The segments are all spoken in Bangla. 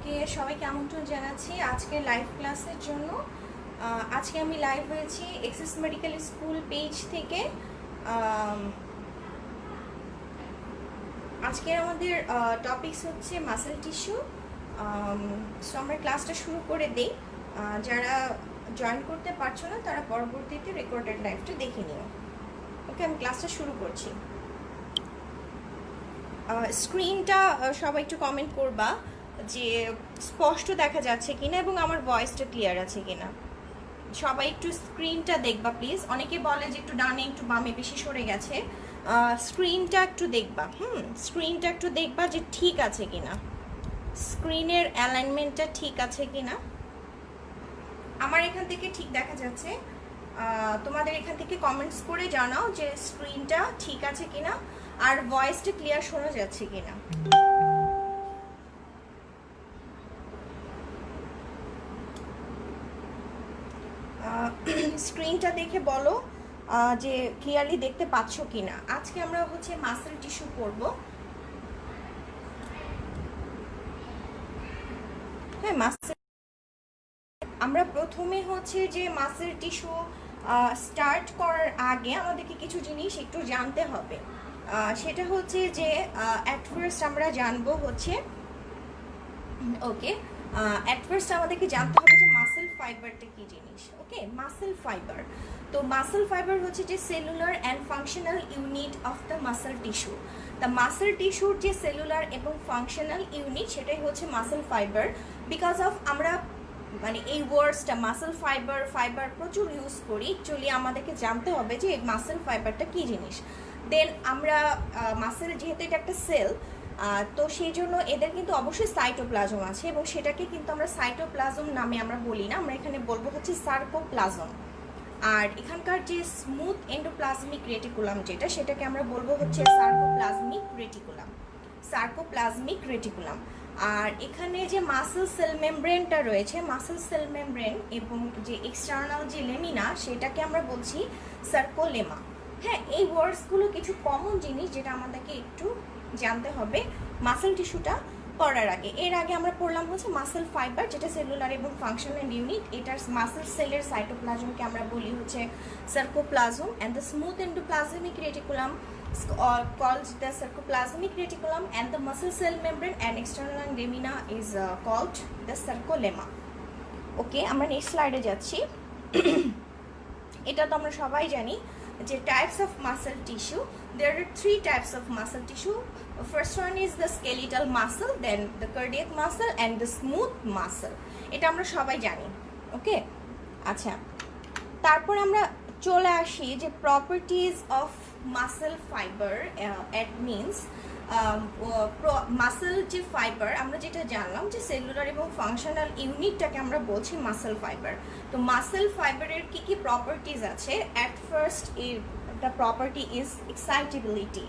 ওকে, সবাইকে আমন্ত্রণ জানাচ্ছি আজকের লাইভ ক্লাসের জন্য। আজকে আমি লাইভ হয়েছি এক্সেস মেডিকেল স্কুল পেজ থেকে। আজকে আমাদের টপিকস হচ্ছে মাসেল টিস্যু। সো আমরা ক্লাসটা শুরু করে দিই। যারা জয়েন করতে পারছো না তারা পরবর্তীতে রেকর্ডেড লাইভটা দেখে নিও। ওকে, আমি ক্লাসটা শুরু করছি। স্ক্রিনটা সবাই একটু কমেন্ট করবা যে স্পষ্ট দেখা যাচ্ছে কিনা এবং আমার ভয়েসটা ক্লিয়ার আছে কিনা। সবাই একটু স্ক্রিনটা দেখবা প্লিজ। অনেকে বলে যে একটু ডানে একটু বামে বেশি সরে গেছে। স্ক্রিনটা একটু দেখবা, স্ক্রিনটা একটু দেখবা যে ঠিক আছে কিনা, স্ক্রিনের অ্যালাইনমেন্টটা ঠিক আছে কিনা। আমার এখান থেকে ঠিক দেখা যাচ্ছে, তোমাদের এখান থেকে কমেন্টস করে জানাও যে স্ক্রিনটা ঠিক আছে কিনা আর ভয়েসটা ক্লিয়ার শোনা যাচ্ছে কিনা। স্ক্রিনটা দেখে বলো যে ক্লিয়ারলি দেখতে পাচ্ছ কিনা। আজকে আমরা হচ্ছে মাসেল টিস্যু করব। হ্যাঁ, আমরা প্রথমে হচ্ছে যে মাসেল টিস্যু স্টার্ট করার আগে আমাদেরকে কিছু জিনিস একটু জানতে হবে। সেটা হচ্ছে যে অ্যাট ফার্স্ট আমরা জানবো হচ্ছে অ্যাট ফার্স্ট আমাদেরকে জানতে হবে যে মাসেল ফাইবারটা কি জিনিস। ওকে, মাসেল ফাইবার। তো মাসেল ফাইবার হচ্ছে যে cellular and functional unit of the muscle tissue. The muscle টিস্যুর যে সেলুলার এবং ফাংশনাল ইউনিট সেটাই হচ্ছে মাসেল ফাইবার। বিকজ অফ আমরা মানে এই ওয়ার্ডসটা মাসেল ফাইবার ফাইবার প্রচুর ইউজ করি, অ্যাকচুয়ালি আমাদেরকে জানতে হবে যে মাসেল ফাইবারটা কি জিনিস। দেন আমরা মাসেল যেহেতু এটা একটা সেল, তো সেই জন্য এদের কিন্তু অবশ্যই সাইটোপ্লাজম আছে এবং সেটাকে কিন্তু আমরা সাইটোপ্লাজম নামে আমরা বলি না, আমরা এখানে বলবো হচ্ছে সার্কোপ্লাজম। আর এখানকার যে স্মুথ এন্ডোপ্লাজমিক রেটিকুলাম যেটা, সেটাকে আমরা বলবো হচ্ছে সার্কোপ্লাজমিক রেটিকুলাম, সার্কোপ্লাজমিক রেটিকুলাম। আর এখানে যে মাসেল সেল মেমব্রেনটা রয়েছে, মাসেল সেল মেমব্রেন এবং যে এক্সটার্নাল যে লেমিনা সেটাকে আমরা বলছি সার্কোলেমা। হ্যাঁ, এই ওয়ার্ডসগুলো কিছু কমন জিনিস যেটা আমাদেরকে একটু জানতে হবে মাসেল টিস্যুটা করার আগে। এর আগে আমরা পড়লাম হচ্ছে মাসেল ফাইবার যেটা সেলুলার এবং ফাংশনাল ইউনিট। এটার মাসেল সেলের সাইটোপ্লাজমকে আমরা বলি হচ্ছে sarcoplasm, and the smooth endoplasmic reticulum called the sarcoplasmic reticulum, and the muscle cell membrane and external lamina is called the sarcolemma. ওকে, আমরা নেক্সট স্লাইডে যাচ্ছি। এটা তো আমরা সবাই জানি যে types of muscle tissue. There are 3 types of muscle tissue. First one is the skeletal muscle, then the cardiac muscle and the smooth muscle. এটা আমরা সবাই জানি। ওকে, আচ্ছা, তারপর আমরা চলে আসি যে properties of muscle fibre. At means muscle যে ফাইবার আমরা যেটা জানলাম যে সেলুলার এবং ফাংশনাল ইউনিটটাকে আমরা বলছি মাসেল ফাইবার। তো মাসেল ফাইবারের কি কি প্রপার্টিজ আছে? At first the property is excitability,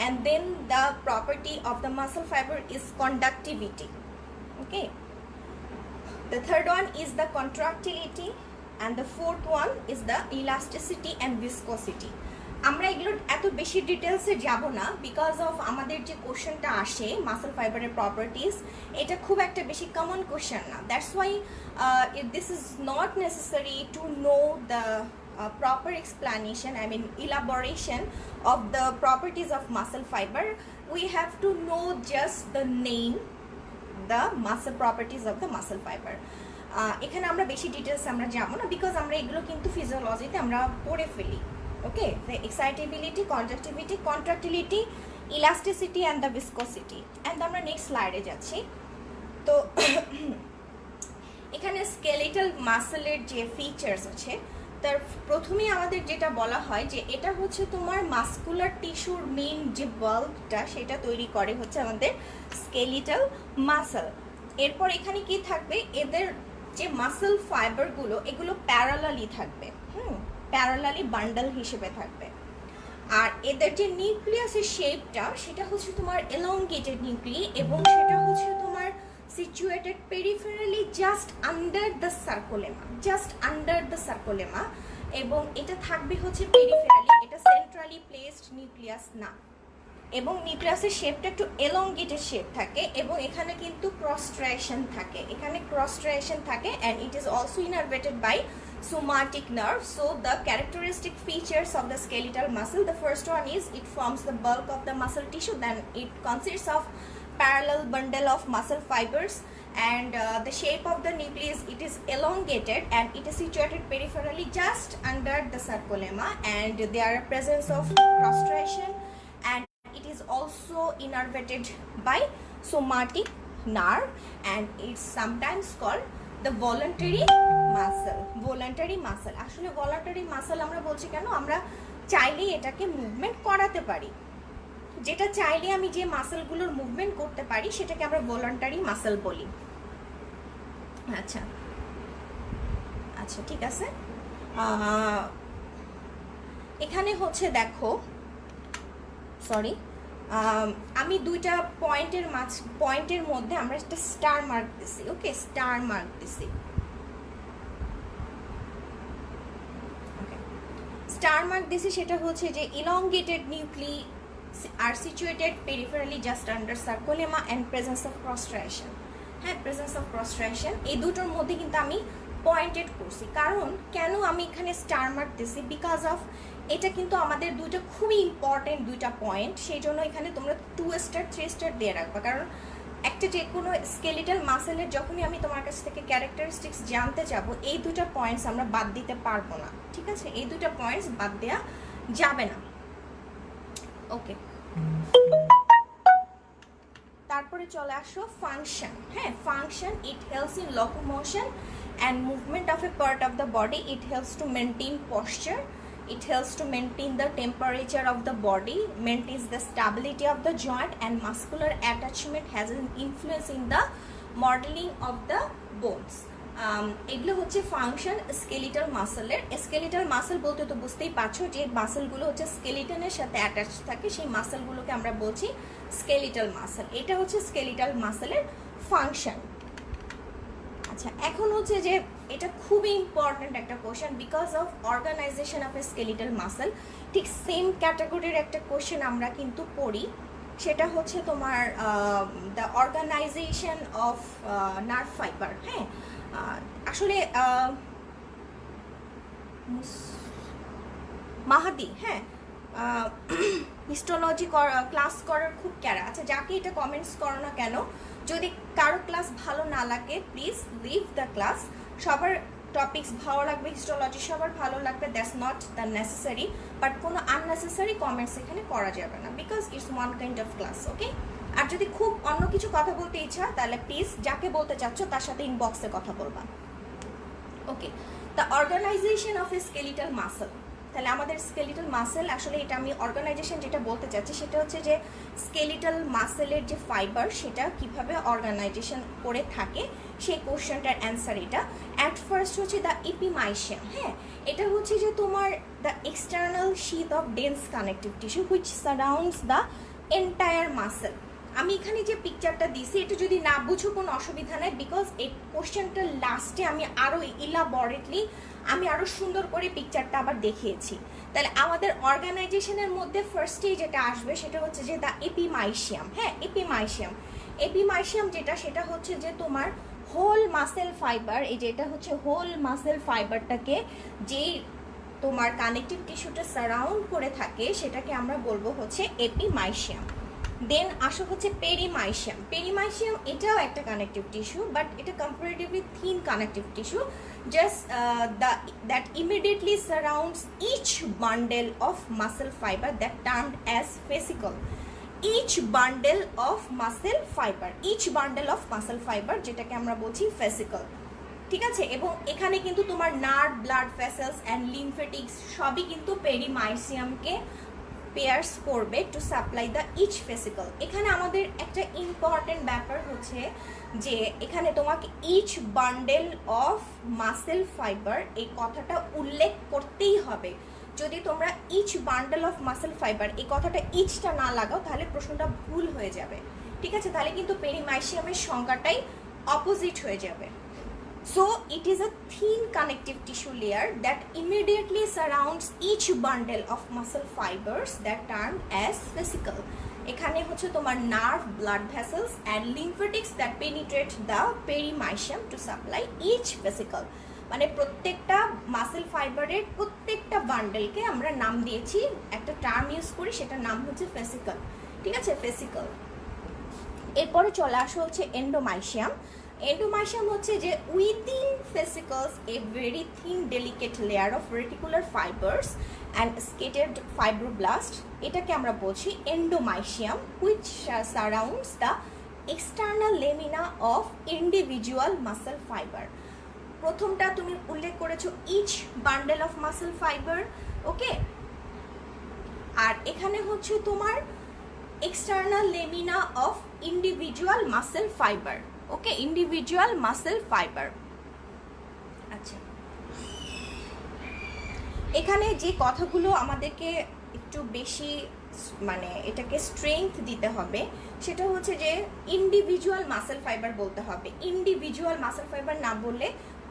and then the property of the muscle fiber is conductivity. Okay, the third one is the contractility, and the fourth one is the elasticity and viscosity. আমরা এগুলো এত বেশি ডিটেলসে যাব না, বিকজ অফ আমাদের যে কোশ্চেনটা আসে মাসেল ফাইবারের প্রপার্টিজ, এটা খুব একটা বেশি কমন কোশ্চেন না। That's why this is not necessary to know the proper explanation, I mean elaboration of the properties of muscle fiber. We have to know just the name, the muscle properties of the muscle fiber. এখানে আমরা বেশি ডিটেলস আমরা যাব না, বিকজ আমরা এগুলো কিন্তু ফিজিওলজিতে আমরা পড়ে ফেলি। ওকে, the excitability, conductivity, contractility, elasticity and the viscosity. and আমরা নেক্সট স্লাইডে যাচ্ছি। তো এখানে স্কেলেটাল মাসেলের যে ফিচার্স আছে তার প্রথমেই আমাদের যেটা বলা হয় যে এটা হচ্ছে তোমার মাসকুলার টিস্যুর মেইন যে বাল্বটা সেটা তৈরি করে হচ্ছে আমাদের স্কেলিটাল মাসেল। এরপর এখানে কি থাকবে, এদের যে মাসেল ফাইবারগুলো এগুলো প্যারালালি থাকবে, প্যারালালি বান্ডল হিসেবে থাকবে। আর এদের যে নিউক্লিয়াসের শেপটা সেটা হচ্ছে তোমার এলংগেটেড নিউক্লিয়াস এবং সেটা হচ্ছে তোমার situated peripherally just under the sarcolemma, just under the sarcolemma, এবং এটা থাকবে হচ্ছে পেরিফেরালি, এটা সেন্ট্রালি প্লেসড নিউক্লিয়াস না। এবং নিউক্লিয়াসের শেপটা একটু এলংগেটেড শেপ থাকে এবং এখানে কিন্তু ক্রস স্ট্রাইয়েশন থাকে, এখানে ক্রস স্ট্রাইয়েশন থাকে and it is also innervated by somatic nerve. So the characteristic features of the skeletal muscle, the first one is it forms the bulk of the muscle tissue, then it consists of parallel bundle of muscle fibers, and the shape of the nucleus, it is elongated and it is situated peripherally just under the sarcolemma, and there are presence of cross striation, and it is also innervated by somatic nerve, and it's sometimes called the voluntary muscle. Voluntary muscle, আসলে voluntary muscle আমরা বলছি কেন, আমরা চাইলেই এটাকে মুভমেন্ট করাতে পারি, যেটা চাইলে আমি যে মাসেলগুলোর মুভমেন্ট করতে পারি সেটাকে আমরা ভলান্টারি মাসেল বলি। আচ্ছা আচ্ছা ঠিক আছে। এখানে হচ্ছে দেখো, সরি, আমি দুইটা পয়েন্টের মধ্যে আমরা একটা স্টার মার্ক দিছি, ওকে, স্টার মার্ক দিছি। স্টার মার্ক দিছি সেটা হচ্ছে যে elongated nuclei are situated peripherally just under sarcolemma and presence of cross striation. হ্যাঁ, presence of cross striation, এই দুটোর মধ্যে কিন্তু আমি পয়েন্টেড করছি। কারণ কেন আমি এখানে স্টার মার্ক দিছি, বিকজ অফ এটা কিন্তু আমাদের দুইটা খুবই ইম্পর্টেন্ট দুইটা পয়েন্ট, সেই জন্য এখানে তোমরা 2 স্টার 3 স্টার দিয়ে রাখবা। কারণ একটা যে কোনো স্কেলিটাল মাসেলের যখনই আমি তোমার কাছ থেকে ক্যারেক্টারিস্টিক্স জানতে যাবো, এই দুটো পয়েন্টস আমরা বাদ দিতে পারবো না, ঠিক আছে, এই দুটো পয়েন্টস বাদ দেওয়া যাবে না, ওকে। তারপরে চলে আসো ফাংশন। হ্যাঁ, function, it helps in locomotion and movement of A part of the body, it helps to maintain posture, it helps to maintain the temperature of the body, maintains the stability of the joint, and muscular attachment has an influence in the modeling of the bones. এগুলো হচ্ছে ফাংশন স্কেলিটাল মাসেলের। স্কেলিটাল মাসেল বলতে তো বুঝতেই পারছো যে মাসেলগুলো হচ্ছে স্কেলিটনের সাথে অ্যাটাচ থাকে, সেই মাসেলগুলোকে আমরা বলছি স্কেলিটাল মাসেল। এটা হচ্ছে স্কেলিটাল মাসেলের ফাংশন। আচ্ছা, এখন হচ্ছে যে এটা খুবই ইম্পর্ট্যান্ট একটা question, because of organization of a skeletal muscle. ঠিক সেম ক্যাটাগরির একটা কোশ্চেন আমরা কিন্তু পড়ি, সেটা হচ্ছে তোমার the organisation of nerve fibre. হ্যাঁ, আসলে মাহাদি, হ্যাঁ, হিস্টোলজি ক্লাস করার খুব ক্যারা। আচ্ছা, যাকে এটা কমেন্টস করো না কেন, যদি কারো ক্লাস ভালো না লাগে প্লিজ লিভ দ্য ক্লাস। সবার টপিকস ভালো লাগবে, হিস্টোলজি সবার ভালো লাগবে, that's not the necessary, but কোনো আননেসেসারি কমেন্টস এখানে করা যাবে না, because it's one kind of class, okay. আর যদি খুব অন্য কিছু কথা বলতে ইচ্ছা, তাহলে প্লিজ যাকে বলতে চাচ্ছ তার সাথে ইনবক্সে কথা বলবা, okay. The organisation of a skeletal muscle, তাহলে আমাদের স্কেলিটাল মাসেল, আসলে এটা আমি অর্গানাইজেশন যেটা বলতে চাচ্ছি সেটা হচ্ছে যে স্কেলিটাল মাসেলের যে ফাইবার সেটা কিভাবে অর্গানাইজেশন করে থাকে, সেই কোশ্চেনটার অ্যান্সার এটা। অ্যাট ফার্স্ট হচ্ছে দ্য এপিমাইশিয়াম। হ্যাঁ, এটা হচ্ছে যে তোমার the external sheath of dense connective tissue which surrounds the entire muscle. আমি এখানে যে পিকচারটা দিছি এটা যদি না বুঝো কোনো অসুবিধা নেই, বিকজ এই কোশ্চেনটার লাস্টে আমি আরও ইলাবরেটলি আমি আরও সুন্দর করে পিকচারটা আবার দেখিয়েছি। তাহলে আমাদের অর্গানাইজেশনের মধ্যে ফার্স্টেই যেটা আসবে সেটা হচ্ছে যে দ্য এপিমাইশিয়াম। হ্যাঁ, এপিমাইশিয়াম, এপিমাইশিয়াম যেটা, সেটা হচ্ছে যে তোমার হোল মাসেল ফাইবার, এই যেটা হচ্ছে হোল মাসেল ফাইবারটাকে যেই তোমার কানেকটিভ টিস্যুটা সারাউন্ড করে থাকে সেটাকে আমরা বলবো হচ্ছে এপিমাইশিয়াম। দেন আসো হচ্ছে পেরিমাইশিয়াম। পেরিমাইশিয়াম এটাও একটা কানেকটিভ টিস্যু, বাট এটা comparatively thin connective tissue, just that immediately surrounds each bundle of muscle fiber that termed as fascicle. Each bundle of muscle fiber যেটাকে আমরা বলছি fascicle, ঠিক আছে। এবং এখানে কিন্তু তোমার nerve, blood vessels and lymphatics সবই কিন্তু পেরিমাইশিয়ামকে পেয়ার্স করবে to supply the each fascicle. এখানে আমাদের একটা ইম্পর্টেন্ট ব্যাপার হচ্ছে যে এখানে তোমাকে each bundle of muscle fibre এই কথাটা উল্লেখ করতেই হবে। যদি তোমরা each bundle of muscle fibre এই কথাটা ইচটা না লাগাও তাহলে প্রশ্নটা ভুল হয়ে যাবে, ঠিক আছে। তাহলে কিন্তু পেরিমাইশিয়ামের সংখ্যাটাই অপোজিট হয়ে যাবে। So it is a thin connective tissue layer that immediately surrounds each bundle of muscle fibers that termed as fascicle. এখানে হচ্ছে তোমার nerve, blood vessels and lymphatics that penetrate the perimysium to supply each vesicle. মানে প্রত্যেকটা মাসেল ফাইবারের প্রত্যেকটা বান্ডেলকে আমরা নাম দিয়েছি, একটা টার্ম ইউজ করি, সেটার নাম হচ্ছে ফেসিকল। ঠিক আছে, ফেসিকল। এরপরে চলে আসা হচ্ছে এন্ডোমাইশিয়াম। এন্ডোমাইশিয়াম হচ্ছে যে within fascicles a very thin delicate layer of reticular fibres and scattered fibroblast, এটাকে আমরা বলছি endomysium, which surrounds the external lamina of individual muscle fibre. প্রথমটা তুমি উল্লেখ করেছো each bundle of muscle fibre, okay. আর এখানে হচ্ছে তোমার external lamina of individual muscle fibre, okay, individual muscle fibre. আচ্ছা, এখানে যে কথাগুলো আমাদেরকে একটু বেশি মানে এটাকে স্ট্রেংথ দিতে হবে সেটা হচ্ছে যে ইন্ডিভিজুয়াল মাসেল ফাইবার বলতে হবে। ইন্ডিভিজুয়াল মাসেল ফাইবার না বললে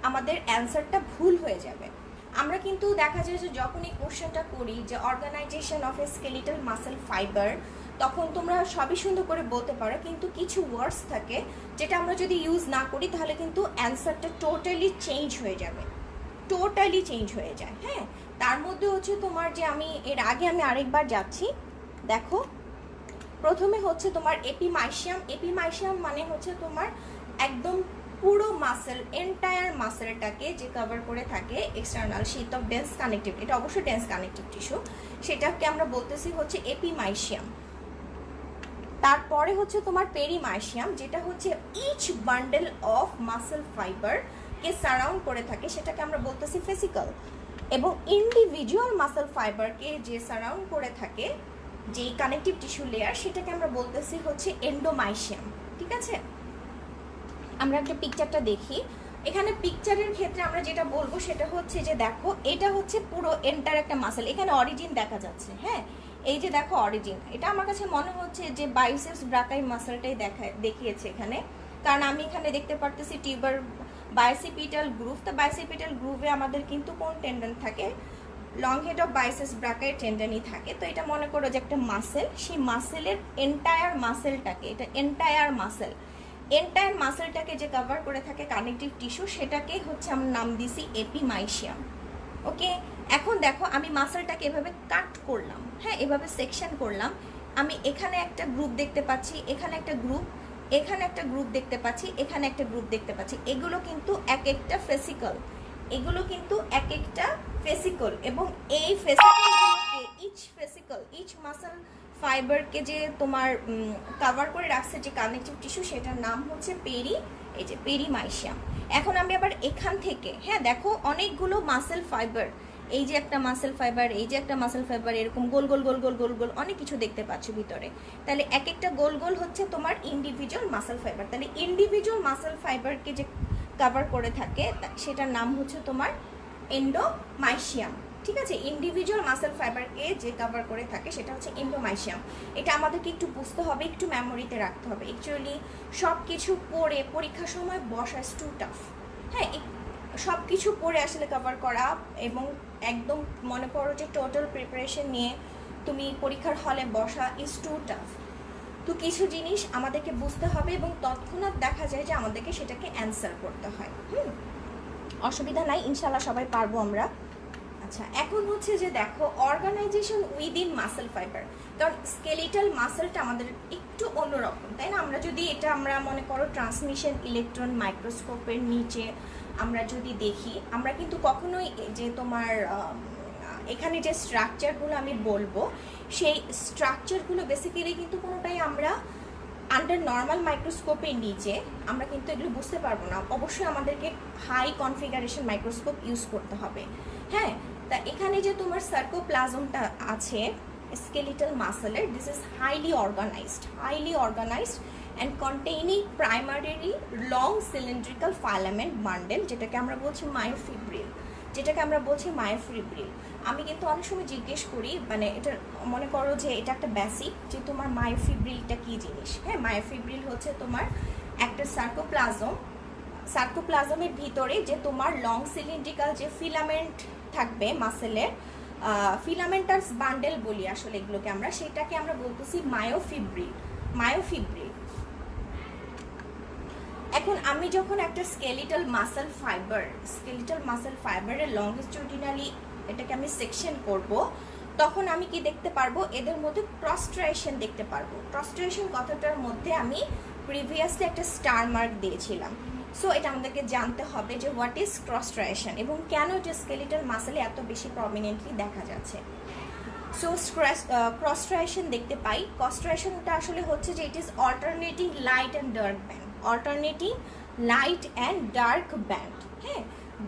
আমাদের অ্যান্সারটা ভুল হয়ে যাবে। আমরা কিন্তু দেখা যায় যে যখন এই কোশ্চেনটা করি যে organization of a skeletal muscle fibre, তখন তোমরা সবই সুন্দর করে বলতে পারো, কিন্তু কিছু ওয়ার্ডস থাকে যেটা আমরা যদি ইউজ না করি তাহলে কিন্তু অ্যান্সারটা টোটালি চেঞ্জ হয়ে যাবে, টোটালি চেঞ্জ হয়ে যায়। হ্যাঁ, তার মধ্যে হচ্ছে তোমার যে আমি এর আগে আমি আরেকবার যাচ্ছি, দেখো প্রথমে হচ্ছে তোমার এপিমাইশিয়াম। এপিমাইশিয়াম মানে হচ্ছে তোমার একদম পুরো মাসেল, এন্টায়ার মাসেলটাকে যে কভার করে থাকে external sheet of dense connective, এটা অবশ্যই ডেন্স কানেকটিভ টিস্যু, সেটাকে আমরা বলতেছি হচ্ছে এপিমাইশিয়াম। তারপরে হচ্ছে তোমার পেরিমাইশিয়াম, যেটা হচ্ছে each bundle of muscle fibre কে সারাউন্ড করে থাকে, সেটাকে আমরা বলতেছি ফেসিকল। এবং ইন্ডিভিজুয়াল মাসেল ফাইবারকে যে সারাউন্ড করে থাকে যেই কানেকটিভ টিস্যু লেয়ার, সেটাকে আমরা বলতেছি হচ্ছে এন্ডোমাইশিয়াম। ঠিক আছে, আমরা একটা পিকচারটা দেখি। এখানে পিকচারের ক্ষেত্রে আমরা যেটা বলবো সেটা হচ্ছে যে দেখো এটা হচ্ছে পুরো এন্টার একটা মাসেল, এখানে অরিজিন দেখা যাচ্ছে। হ্যাঁ, এই যে দেখো অরিজিন, এটা আমার কাছে মনে হচ্ছে যে বাইসেপস ব্রাকাই মাসেলটাই দেখিয়েছে এখানে, কারণ আমি এখানে দেখতে পারতেছি টিউবার বাইসিপিটাল গ্রুভ। তো বাইসিপিটাল গ্রুভে আমাদের কিন্তু কোন টেন্ডন থাকে, long head of biceps brachii টেন্ডনই থাকে। তো এটা মনে করো যে একটা মাসেল, সেই মাসেলের এন্টায়ার মাসেলটাকে, এটা এন্টায়ার মাসেল, এন্টায়ার মাসেলটাকে যে কভার করে থাকে কানেকটিভ টিস্যু, সেটাকে হচ্ছে আমরা নাম দিছি এপিমাইশিয়াম। ওকে, এখন দেখো আমি মাসেলটাকে এভাবে কাট করলাম, হ্যাঁ এভাবে সেকশন করলাম, আমি এখানে একটা গ্রুপ দেখতে পাচ্ছি, এখানে একটা গ্রুপ, এখানে একটা গ্রুপ দেখতে পাচ্ছি, এখানে একটা গ্রুপ দেখতে পাচ্ছি। এগুলো কিন্তু এক একটা ফেসিকল, এগুলো কিন্তু এক একটা ফেসিকল। এবং এই ফেসিকলগুলোকে ইচ ফেসিকল, ইচ মাসেল ফাইবারকে যে তোমার কভার করে রাখছে যে কানেকটিভ টিস্যু, সেটার নাম হচ্ছে এই যে পেরিমাইশিয়াম। এখন আমি আবার এখান থেকে, হ্যাঁ দেখো অনেকগুলো মাসেল ফাইবার, এই যে একটা মাসেল ফাইবার, এই যে একটা মাসেল ফাইবার, এরকম গোল গোল গোল গোল গোল গোল অনেক কিছু দেখতে পাচ্ছ ভিতরে। তাহলে এক একটা গোল গোল হচ্ছে তোমার ইন্ডিভিজুয়াল মাসেল ফাইবার। তাহলে ইন্ডিভিজুয়াল মাসেল ফাইবারকে যে কভার করে থাকে সেটার নাম হচ্ছে তোমার এন্ডোমাইশিয়াম। ঠিক আছে, ইন্ডিভিজুয়াল মাসেল ফাইবারকে যে কভার করে থাকে সেটা হচ্ছে এন্ডোমাইশিয়াম। এটা আমাদেরকে একটু বুঝতে হবে, একটু মেমোরিতে রাখতে হবে। অ্যাকচুয়ালি সব কিছু পড়ে পরীক্ষার সময় বসা ইজ টু টাফ। হ্যাঁ, সব কিছু পড়ে আসলে কভার করা এবং একদম মনে করো যে টোটাল প্রিপারেশন নিয়ে তুমি পরীক্ষার হলে বসা ইজ টু টাফ। তো কিছু জিনিস আমাদেরকে বুঝতে হবে এবং তৎক্ষণাৎ দেখা যায় যে আমাদেরকে সেটাকে অ্যান্সার করতে হয়। অসুবিধা নাই, ইনশাল্লাহ সবাই পারবো আমরা। আচ্ছা, এখন হচ্ছে যে দেখো অর্গানাইজেশন উইদিন মাসেল ফাইবার, কারণ স্কেলিটাল মাসেলটা আমাদের একটু অন্যরকম, তাই না? আমরা যদি এটা আমরা মনে করো ট্রান্সমিশন ইলেকট্রন মাইক্রোস্কোপের নিচে আমরা যদি দেখি, আমরা কিন্তু কখনোই যে তোমার এখানে যে স্ট্রাকচারগুলো আমি বলবো সেই স্ট্রাকচারগুলো বেসিক্যালি কিন্তু কোনোটাই আমরা আন্ডার নর্মাল মাইক্রোস্কোপের নিচে আমরা কিন্তু এগুলো বুঝতে পারবো না। অবশ্যই আমাদেরকে হাই কনফিগারেশন মাইক্রোস্কোপ ইউজ করতে হবে। হ্যাঁ, তা এখানে যে তোমার সার্কোপ্লাজমটা আছে স্কেলিটাল মাসেলের, this is highly organised and containing primarily long cylindrical filament bundle, যেটাকে আমরা বলছি মায়োফিব্রিল। আমি কিন্তু অনেক সময় জিজ্ঞেস করি, মানে এটা মনে করো যে এটা একটা বেসিক যে তোমার মায়োফিব্রিলটা কী জিনিস। হ্যাঁ, মায়োফিব্রিল হচ্ছে তোমার একটা সার্কোপ্লাজমের ভিতরে যে তোমার লং সিলিন্ড্রিক্যাল যে ফিলামেন্ট থাকবে মাসেলের, ফিলামেন্টাস বান্ডেল বলি আসলে এগুলোকে আমরা, সেটাকে আমরা বলতেছি মায়োফিব্রিল। মায়োফিব্রিল। এখন আমি যখন একটা স্কেলিটাল মাসল ফাইবারের লংজিটিউডিনালি এটাকে আমি সেকশন করব, তখন আমি কি দেখতে পারবো, এদের মধ্যে ক্রসট্রাইশন দেখতে পারবো। ক্রসট্রাইশন কথাটার মধ্যে আমি প্রিভিয়াসলি একটা স্টার মার্ক দিয়েছিলাম। সো এটা আমাদেরকে জানতে হবে যে হোয়াট ইজ ক্রসট্রাইশন এবং কেন যে স্কেলিটাল মাসলে এত বেশি প্রমিনেন্টলি দেখা যাচ্ছে। সো ক্রসট্রাইশন দেখতে পাই। ক্রসট্রাইশনটা আসলে হচ্ছে যে it is alternating light and dark band. Alternating light and dark band. হ্যাঁ,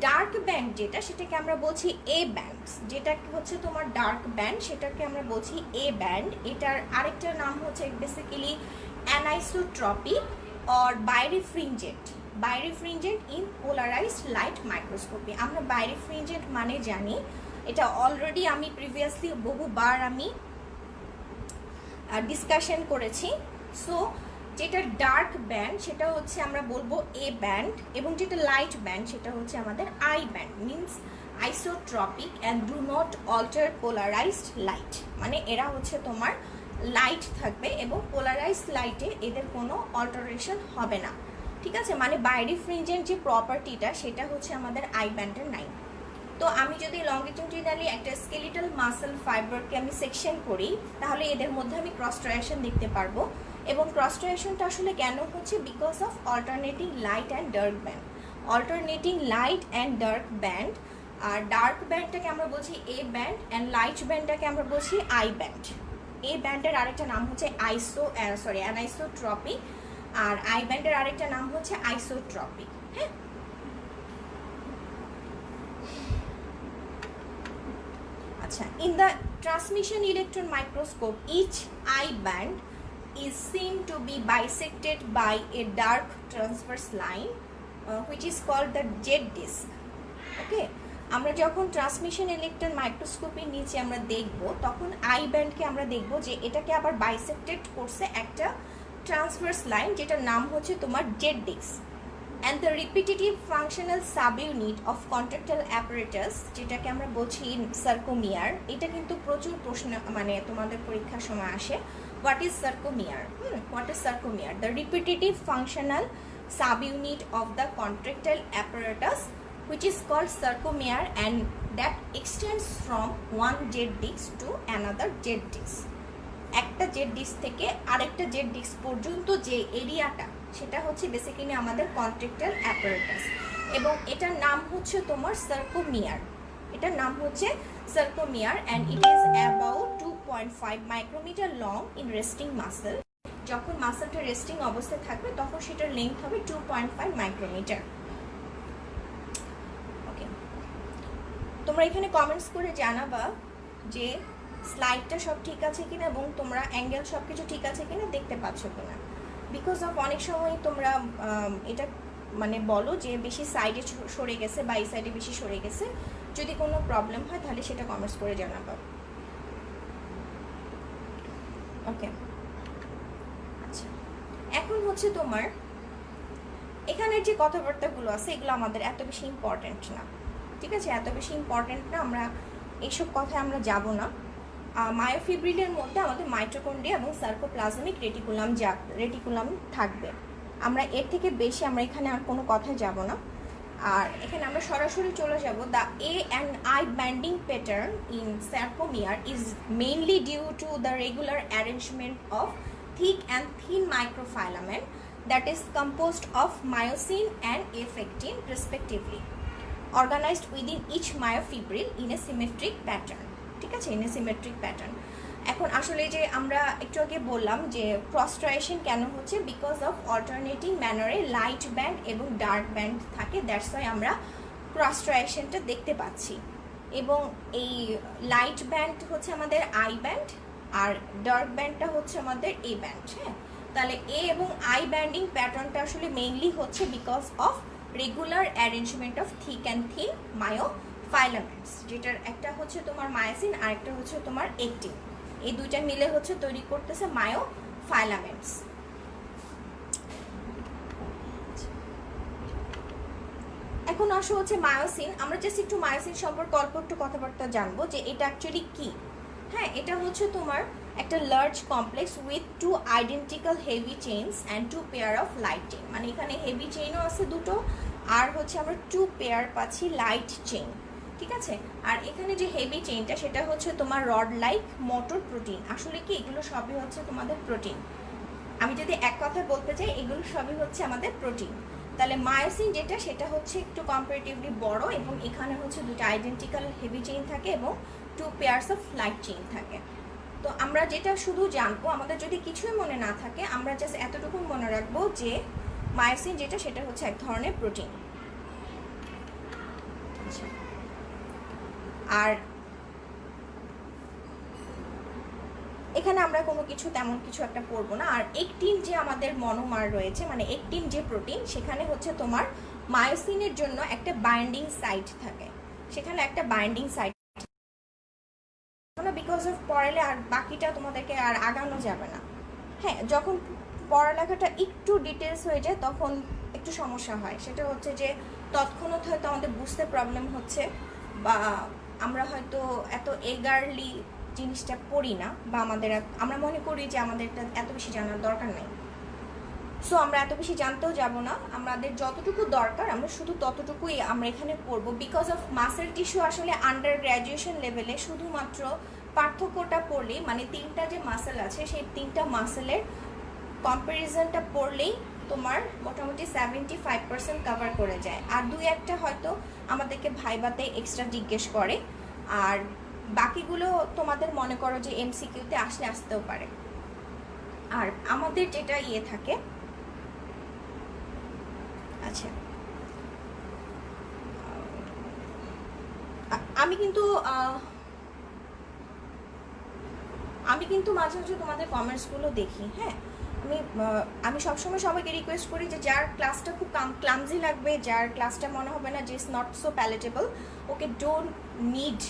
ডার্ক ব্যান্ড যেটা, সেটাকে আমরা বলছি এ ব্যান্ড। যেটা হচ্ছে তোমার ডার্ক ব্যান্ড, সেটাকে আমরা বলছি এ ব্যান্ড। এটার আরেকটা নাম হচ্ছে basically anisotropic or birefringent. Birefringent in polarised light microscopy. আমরা বাইরিফ্রিনজেন্ট মানে জানি, এটা অলরেডি আমি প্রিভিয়াসলি বহুবার আমি ডিসকাশন করেছি। সো যেটা ডার্ক ব্যান্ড সেটা হচ্ছে আমরা বলবো এ ব্যান্ড, এবং যেটা লাইট ব্যান্ড সেটা হচ্ছে আমাদের I band. Means isotropic and do not alter polarized light. মানে এরা হচ্ছে তোমার লাইট থাকবে এবং পোলারাইজড লাইটে এদের কোনো অল্টারেশন হবে না। ঠিক আছে, মানে বাইরিফ্রিনজেন্ট যে প্রপার্টিটা সেটা হচ্ছে আমাদের আই ব্যান্ডের নাই। তো আমি যদি লংজিটিউডিনালি একটা স্কেলিটাল মাসল ফাইবারকে আমি সেকশন করি, তাহলে এদের মধ্যে আমি ক্রসট্রাইশন দেখতে পারবো। এবং ক্রসট্রাইশনটা আসলে কেন হচ্ছে, because of alternating light and dark band. Alternating light and dark band. আর ডার্ক ব্যান্ডটাকে আমরা বলছি এ ব্যান্ড অ্যান্ড লাইট ব্যান্ডটাকে আমরা বলছি আই ব্যান্ড। এ ব্যান্ডের আরেকটা নাম হচ্ছে অ্যানাইসোট্রপিক, আর আই ব্যান্ডের আরেকটা নাম হচ্ছে আইসোট্রপিক। হ্যাঁ, আচ্ছা, in the transmission electron microscope each eye band is seen to be bisected by a dark transverse line which is called the jet disc. ওকে, আমরা যখন ট্রান্সমিশন ইলেকট্রন মাইক্রোস্কোপের নিচে আমরা দেখব, তখন আই ব্যান্ডকে আমরা দেখব যে এটাকে আবার বাইসেক্টেড করছে একটা ট্রান্সভার্স লাইন, যেটার নাম হচ্ছে তোমার Z disc. And the repetitive functional subunit of contractile apparatus, যেটাকে আমরা বলছি সার্কোমিয়ার। এটা কিন্তু প্রচুর প্রশ্ন মানে তোমাদের পরীক্ষার সময় আসে, what is sarcomere. What is sarcomere? The repetitive functional subunit of the contractile apparatus which is called sarcomere and that extends from one jet disc to another jet disc. একটা জেড ডিস্ক থেকে আরেকটা জেড ডিস্ক পর্যন্ত যে এরিয়াটা, সেটা হচ্ছে বেসিক্যালি আমাদের কন্ট্রাক্টাইল অ্যাপারেটাস, এবং এটার নাম হচ্ছে তোমার সার্কোমিয়ার। এটার নাম হচ্ছে sarcomere and it is about 2.5 micrometre long in resting muscle. যখন মাসলটা রেস্টিং অবস্থায় থাকবে তখন সেটার লেন্থ হবে 2.5 মাইক্রোমিটার। তোমরা এখানে কমেন্টস করে জানাবা যে স্লাইডটা সব ঠিক আছে কিনা এবং তোমরা অ্যাঙ্গেল সব কিছু ঠিক আছে কিনা, দেখতে পাচ্ছ কিনা। বিকজ অফ অনেক সময় তোমরা এটা মানে বলো যে বেশি সাইডে সরে গেছে বা এই সাইডে বেশি সরে গেছে। যদি কোনো প্রবলেম হয় তাহলে সেটা কমেন্টস করে জানাবা। ওকে, আচ্ছা, এখন হচ্ছে তোমার এখানের যে কথাবার্তাগুলো আছে এগুলো আমাদের এত বেশি ইম্পর্টেন্ট না। ঠিক আছে, এত বেশি ইম্পর্টেন্ট না, আমরা এইসব কথায় আমরা যাব না। মায়োফিব্রিলের মধ্যে আমাদের মাইটোকন্ড্রিয়া এবং সার্কোপ্লাজমিক রেটিকুলাম থাকবে। আমরা এর থেকে বেশি আমরা এখানে আর কোনো কথায় যাব না। আর এখানে আমরা সরাসরি চলে যাব। The A and I banding pattern in sarcomere is mainly due to the regular arrangement of thick and thin microfilament that is composed of myosin and F actin respectively, organized within each myofibril in a symmetric pattern. ঠিক আছে, in a symmetric pattern. এখন আসলে যে আমরা একটু আগে বললাম যে ক্রসট্রাইশন কেন হচ্ছে, বিকজ অফ অল্টারনেটিং ম্যানারে লাইট ব্যান্ড এবং ডার্ক ব্যান্ড থাকে, দ্যাটস ওয়াই আমরা ক্রসট্রাইশনটা দেখতে পাচ্ছি। এবং এই লাইট ব্যান্ড হচ্ছে আমাদের আই ব্যান্ড আর ডার্ক ব্যান্ডটা হচ্ছে আমাদের এ ব্যান্ড। হ্যাঁ, তাহলে এ এবং আই ব্যান্ডিং প্যাটার্নটা আসলে মেইনলি হচ্ছে because of regular arrangement of thick and thin myofilaments, যেটার একটা হচ্ছে তোমার মায়োসিন আর একটা হচ্ছে তোমার অ্যাক্টিন। এই দুইটা মিলে হচ্ছে তৈরি করতেছে মায়োফিলামেন্টস। এখন আসো হচ্ছে মায়োসিন। আমরা জাস্ট একটু মায়োসিন সম্পর্কে অল্প একটু কথাবার্তা জানবো যে এটা অ্যাকচুয়ালি কি। হ্যাঁ, এটা হচ্ছে তোমার একটা large complex with 2 identical heavy chains and 2 pair of light chain. মানে এখানে হেভি চেইনও আছে দুটো, আর হচ্ছে আমরা 2 পেয়ার পাচ্ছি লাইট চেইন, ঠিক আছে। আর এখানে যে হেভি চেইনটা সেটা হচ্ছে তোমার রড লাইক মোটর প্রোটিন। আসলে কি এগুলো সবই হচ্ছে তোমাদের প্রোটিন। আমি যদি এক কথা বলতে চাই, এগুলো সবই হচ্ছে আমাদের প্রোটিন। তাহলে মায়োসিন যেটা সেটা হচ্ছে একটু কম্পারেটিভলি বড়, এবং এখানে হচ্ছে দুটো আইডেন্টিক্যাল হেভি চেইন থাকে এবং 2 পেয়ার্স অফ লাইট চেইন থাকে। তো আমরা যেটা শুধু জানবো, আমাদের যদি কিছুই মনে না থাকে, আমরা জাস্ট এতটুকু মনে রাখবো যে মায়োসিন যেটা সেটা হচ্ছে এক ধরনের প্রোটিন। আর এখানে আমরা কোনো কিছু তেমন কিছু একটা পড়বো না। আর একটিন যে আমাদের মনোমার রয়েছে, মানে একটিন যে প্রোটিন, সেখানে হচ্ছে তোমার মায়োসিনের জন্য একটা বাইন্ডিং সাইট থাকে, সেখানে একটা বাইন্ডিং সাইট না, বিকজ অফ পড়ালে আর বাকিটা তোমাদেরকে আর আগানো যাবে না। হ্যাঁ, যখন পড়ালেখাটা একটু ডিটেলস হয়ে যায় তখন একটু সমস্যা হয়। সেটা হচ্ছে যে তৎক্ষণাৎ হয়তো আমাদের বুঝতে প্রবলেম হচ্ছে, বা আমরা হয়তো এত এগারলি জিনিসটা পড়ি না, বা আমরা মনে করি যে আমাদের এত বেশি জানার দরকার নেই। সো আমরা এত বেশি জানতেও যাব না, আমাদের যতটুকু দরকার আমরা শুধু ততটুকুই আমরা এখানে পড়বো। বিকজ অফ মাসেল টিস্যু আসলে আন্ডার গ্র্যাজুয়েশন লেভেলে শুধুমাত্র পার্থক্যটা পড়লেই, মানে 3টা যে মাসেল আছে সেই 3টা মাসেলের কম্প্যারিজনটা পড়লেই তোমার মোটামুটি 75% কভার করে যায়। আর 2-1টা হয়তো আমাদেরকে ভাইবাতে এক্সট্রা জিজ্ঞেস করে, আর বাকিগুলো তোমাদের মনে করো যে এমসিকিউতে আসতেও পারে। আর আমাদের যেটা থাকে, আচ্ছা আমি কিন্তু মাঝে মাঝে তোমাদের কমেন্টসগুলো দেখি। হ্যাঁ, আমি সবসময় সবাইকে রিকোয়েস্ট করি যে যার ক্লাসটা খুব ক্লামজি লাগবে, যার ক্লাসটা মনে হবে না যে it's not so palatable, okay don't need